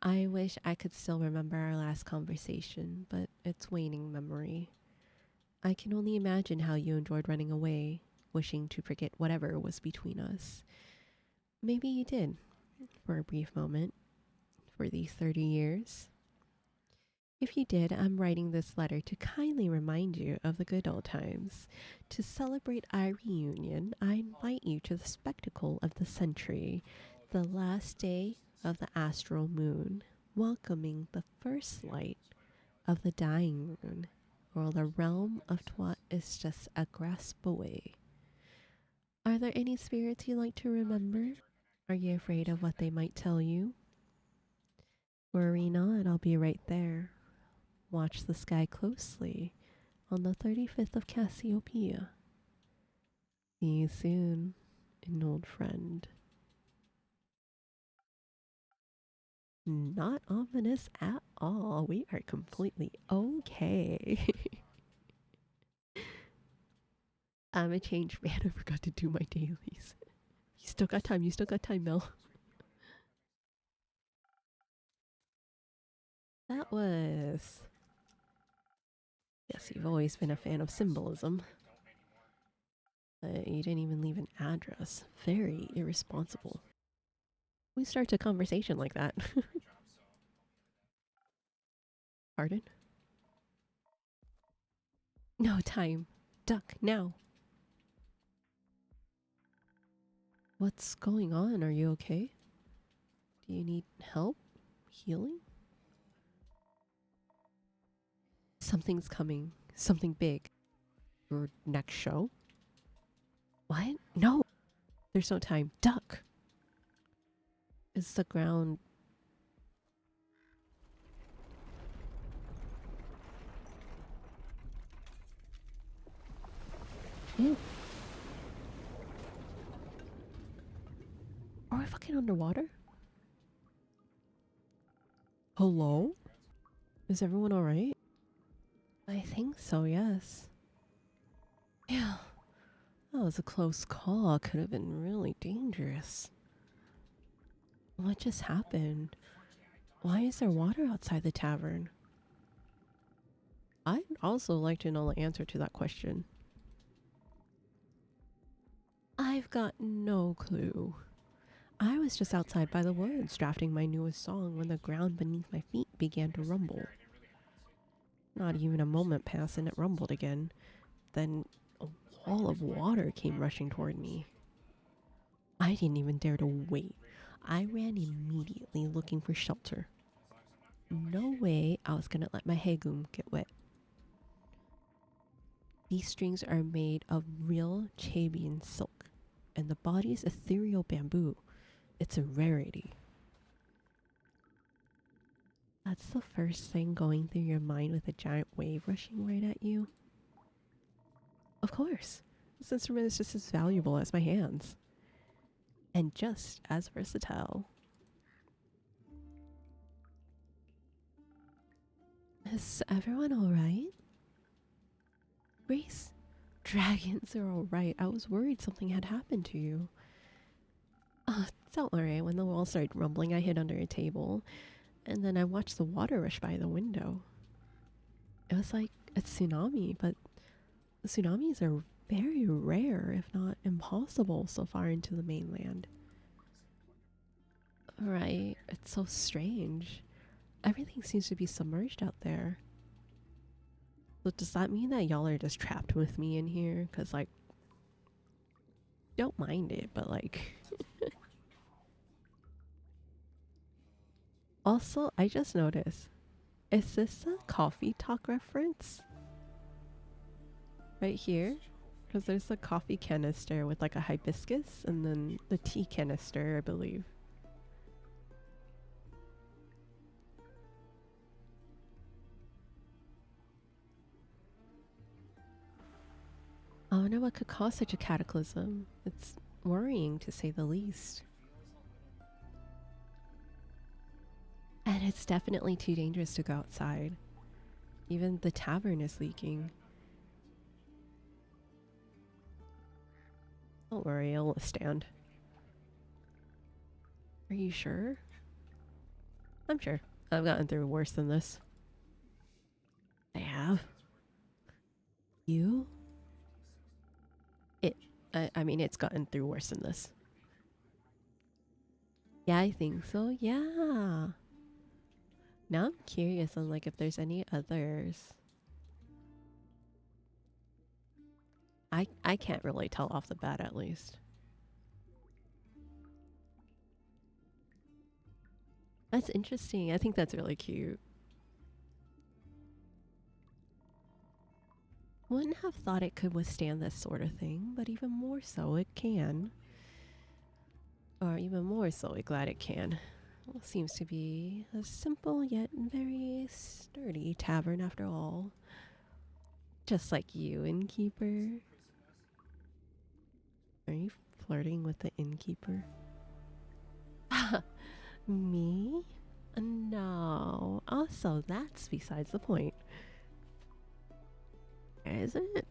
I wish I could still remember our last conversation, but it's waning memory. I can only imagine how you enjoyed running away, wishing to forget whatever was between us. Maybe you did, for a brief moment, for these 30 years. If you did, I'm writing this letter to kindly remind you of the good old times. To celebrate our reunion, I invite you to the spectacle of the century, the last day of the astral moon, welcoming the first light of the dying moon, while the realm of Twat is just a grasp away. Are there any spirits you like to remember? Are you afraid of what they might tell you? Worry not, I'll be right there. Watch the sky closely on the 35th of Cassiopeia. See you soon, an old friend. Not ominous at all. We are completely okay. I'm a changed man. I forgot to do my dailies. You still got time. You still got time, Mel. That was... Yes, you've always been a fan of symbolism. You didn't even leave an address. Very irresponsible. We start a conversation like that. Pardon? No time. Duck, now. What's going on? Are you okay? Do you need help? Healing? Something's coming. Something big. Your next show? What? No! There's no time. Duck! Is the ground... Ooh. Are we fucking underwater? Hello? Is everyone alright? I think so, yes. Yeah. That was a close call. Could have been really dangerous. What just happened? Why is there water outside the tavern? I'd also like to know the answer to that question. I've got no clue. I was just outside by the woods drafting my newest song when the ground beneath my feet began to rumble. Not even a moment passed and it rumbled again. Then a wall of water came rushing toward me. I didn't even dare to wait. I ran immediately looking for shelter. No way I was gonna let my hegum get wet. These strings are made of real Chabian silk, and the body's ethereal bamboo. It's a rarity. That's the first thing going through your mind with a giant wave rushing right at you? Of course. This instrument is just as valuable as my hands. And just as versatile. Is everyone alright? Grace, dragons are alright. I was worried something had happened to you. Don't worry. When the wall started rumbling, I hid under a table. And then I watched the water rush by the window. It was like a tsunami, but tsunamis are very rare, if not impossible, so far into the mainland. Right, it's so strange. Everything seems to be submerged out there. So does that mean that y'all are just trapped with me in here? Because, like, don't mind it, but, like... Also, I just noticed, is this a coffee talk reference? Right here? Because there's a coffee canister with like a hibiscus and then the tea canister, I believe. I wonder what could cause such a cataclysm. It's worrying to say the least. And it's definitely too dangerous to go outside. Even the tavern is leaking. Don't worry, I'll withstand. Are you sure? I'm sure. I've gotten through worse than this. I have. You? I mean, it's gotten through worse than this. Yeah, I think so. Yeah. Now I'm curious on like if there's any others. I can't really tell off the bat at least. That's interesting. I think that's really cute. Wouldn't have thought it could withstand this sort of thing, but even more so it can. Or even more so, we're glad it can. Well, seems to be a simple yet very sturdy tavern after all. Just like you, innkeeper. Are you flirting with the innkeeper? Me? No. Also, that's besides the point. Isn't it?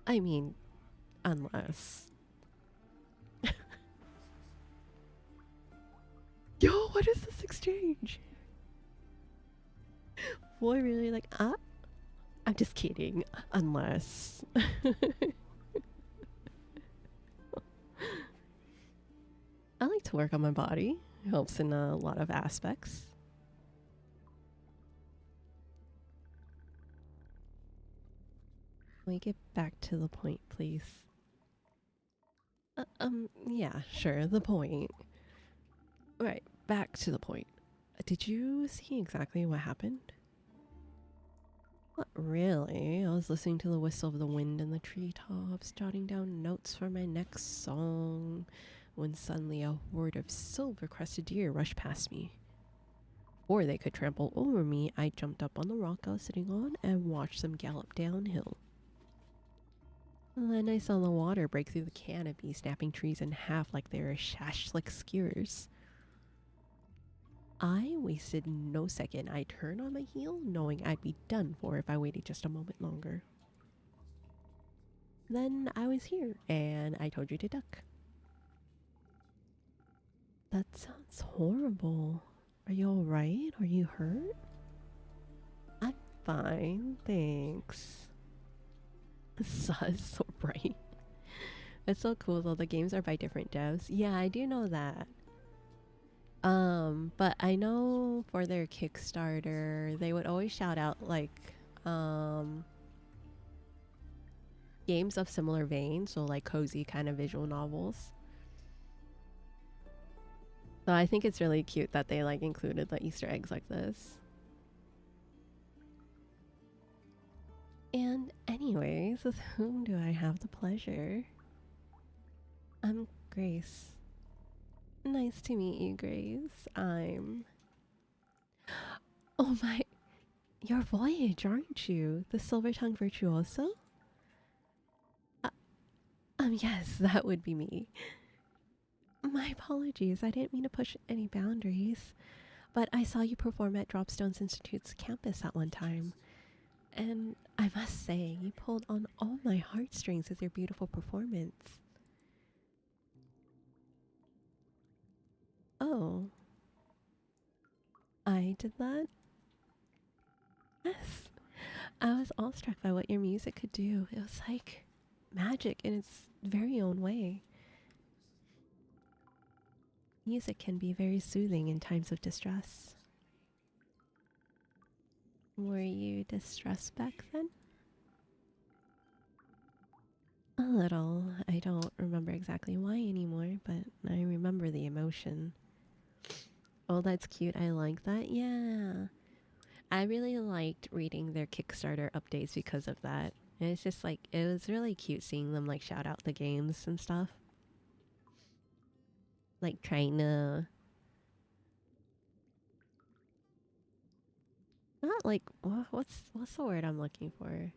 I mean, unless... Yo, what is this exchange? Boy, really like, I'm just kidding. Unless... I like to work on my body. It helps in a lot of aspects. Can we get back to the point, please? Yeah, sure, the point. Right, back to the point. Did you see exactly what happened? Not really. I was listening to the whistle of the wind in the treetops, jotting down notes for my next song, when suddenly a horde of silver-crested deer rushed past me. Before they could trample over me, I jumped up on the rock I was sitting on and watched them gallop downhill. And then I saw the water break through the canopy, snapping trees in half like they were shash-slick skewers. I wasted no second. I turned on my heel, knowing I'd be done for if I waited just a moment longer. Then I was here, and I told you to duck. That sounds horrible. Are you alright? Are you hurt? I'm fine, thanks. Sus, so bright. It's so cool though. The games are by different devs. Yeah, I do know that. But I know for their Kickstarter, they would always shout out like games of similar vein, so like cozy kind of visual novels. So I think it's really cute that they like included the Easter eggs like this. And anyways, with whom do I have the pleasure? I'm Grace. Nice to meet you, Grace. I'm... Oh my... You're Voyage, aren't you? The Silver Tongue Virtuoso? Uh, yes, that would be me. My apologies, I didn't mean to push any boundaries. But I saw you perform at Dropstones Institute's campus at one time. And I must say, you pulled on all my heartstrings with your beautiful performance. Oh. I did that? Yes. I was awestruck by what your music could do. It was like magic in its very own way. Music can be very soothing in times of distress. Were you distressed back then? A little. I don't remember exactly why anymore, but I remember the emotion. Oh, that's cute. I like that. Yeah. I really liked reading their Kickstarter updates because of that. And it's just like, it was really cute seeing them like shout out the games and stuff. Like trying to, not like, what's the word I'm looking for?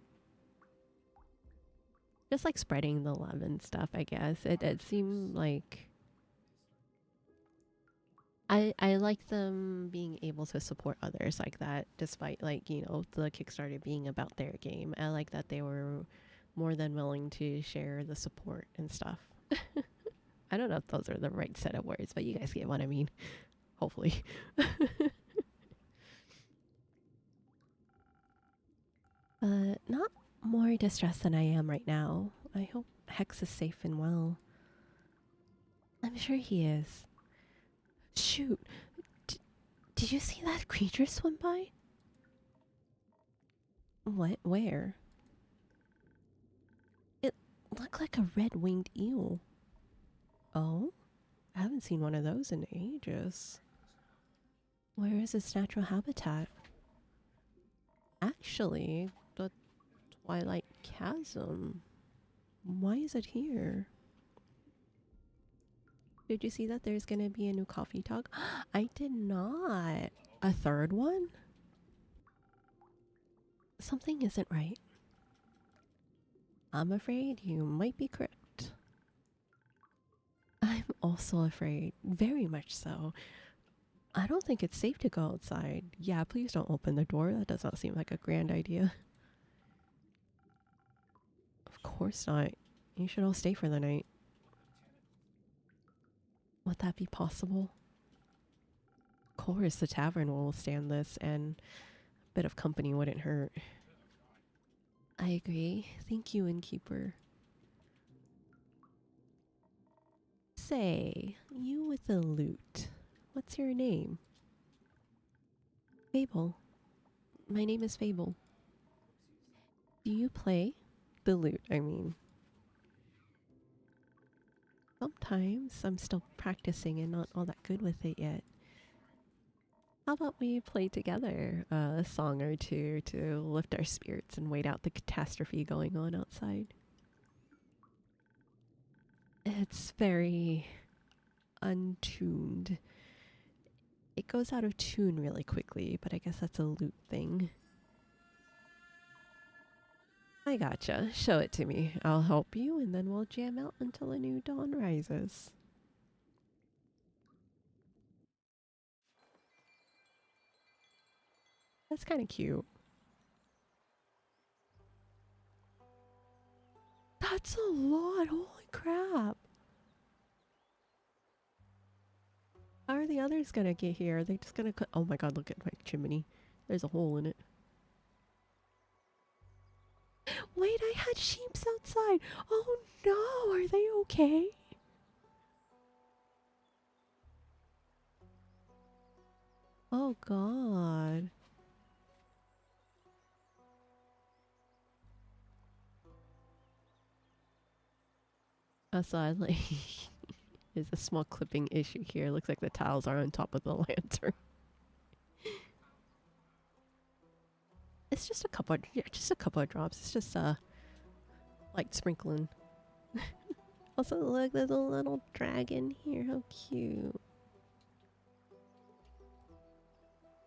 Just like spreading the love and stuff, I guess. It seemed like I like them being able to support others like that, despite like, you know, the Kickstarter being about their game. I like that they were more than willing to share the support and stuff. I don't know if those are the right set of words, but you guys get what I mean. Hopefully. Not more distressed than I am right now. I hope Hex is safe and well. I'm sure he is. Shoot. Did you see that creature swim by? What? Where? It looked like a red-winged eel. Oh? I haven't seen one of those in ages. Where is its natural habitat? Actually, the Twilight Chasm. Why is it here? Did you see that there's gonna be a new coffee talk? I did not. A third one? Something isn't right. I'm afraid you might be correct. I'm also afraid, very much so. I don't think it's safe to go outside. Yeah, please don't open the door. That does not seem like a grand idea. Of course not. You should all stay for the night. Would that be possible? Of course, the tavern will stand this, and a bit of company wouldn't hurt. I agree. Thank you, innkeeper. Say, you with the lute. What's your name? Fable. My name is Fable. Do you play? The lute, I mean. Sometimes I'm still practicing and not all that good with it yet. How about we play together a song or two to lift our spirits and wait out the catastrophe going on outside? It's very untuned. It goes out of tune really quickly, but I guess that's a lute thing. I gotcha. Show it to me. I'll help you, and then we'll jam out until a new dawn rises. That's kind of cute. That's a lot. Holy crap. How are the others gonna get here? Are they just gonna oh my god, look at my chimney. There's a hole in it. Wait, I had sheeps outside. Oh no, are they okay? Oh god. Sadly, there's a small clipping issue here. Looks like the tiles are on top of the lantern. It's just a couple of, yeah, just a couple of drops. It's just like sprinkling. Also, look, there's a little dragon here. How cute.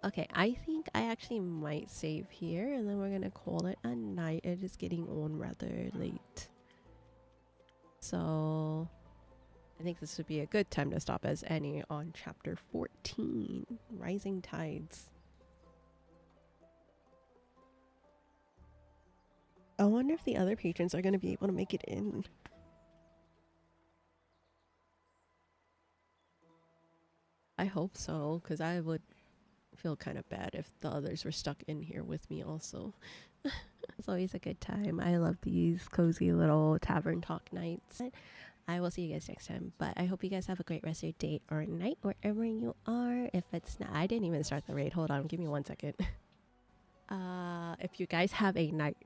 Okay, I think I actually might save here and then we're gonna call it a night. It is getting on rather late. So I think this would be a good time to stop as any on chapter 14, Rising Tides. I wonder if the other patrons are going to be able to make it in. I hope so, because I would feel kind of bad if the others were stuck in here with me also. It's always a good time. I love these cozy little tavern talk nights. I will see you guys next time, but I hope you guys have a great rest of your day or night wherever you are. If it's not, I didn't even start the raid. Hold on, give me 1 second. If you guys have a night,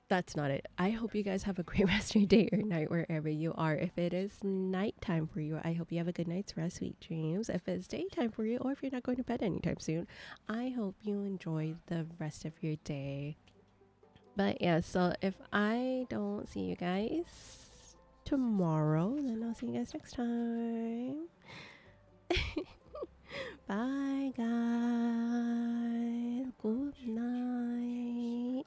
that's not it. I hope you guys have a great rest of your day or night wherever you are. If it is nighttime for you, I hope you have a good night's rest, sweet dreams. If it's daytime for you, or if you're not going to bed anytime soon, I hope you enjoy the rest of your day. But yeah, so if I don't see you guys tomorrow, then I'll see you guys next time. Bye guys. Good night.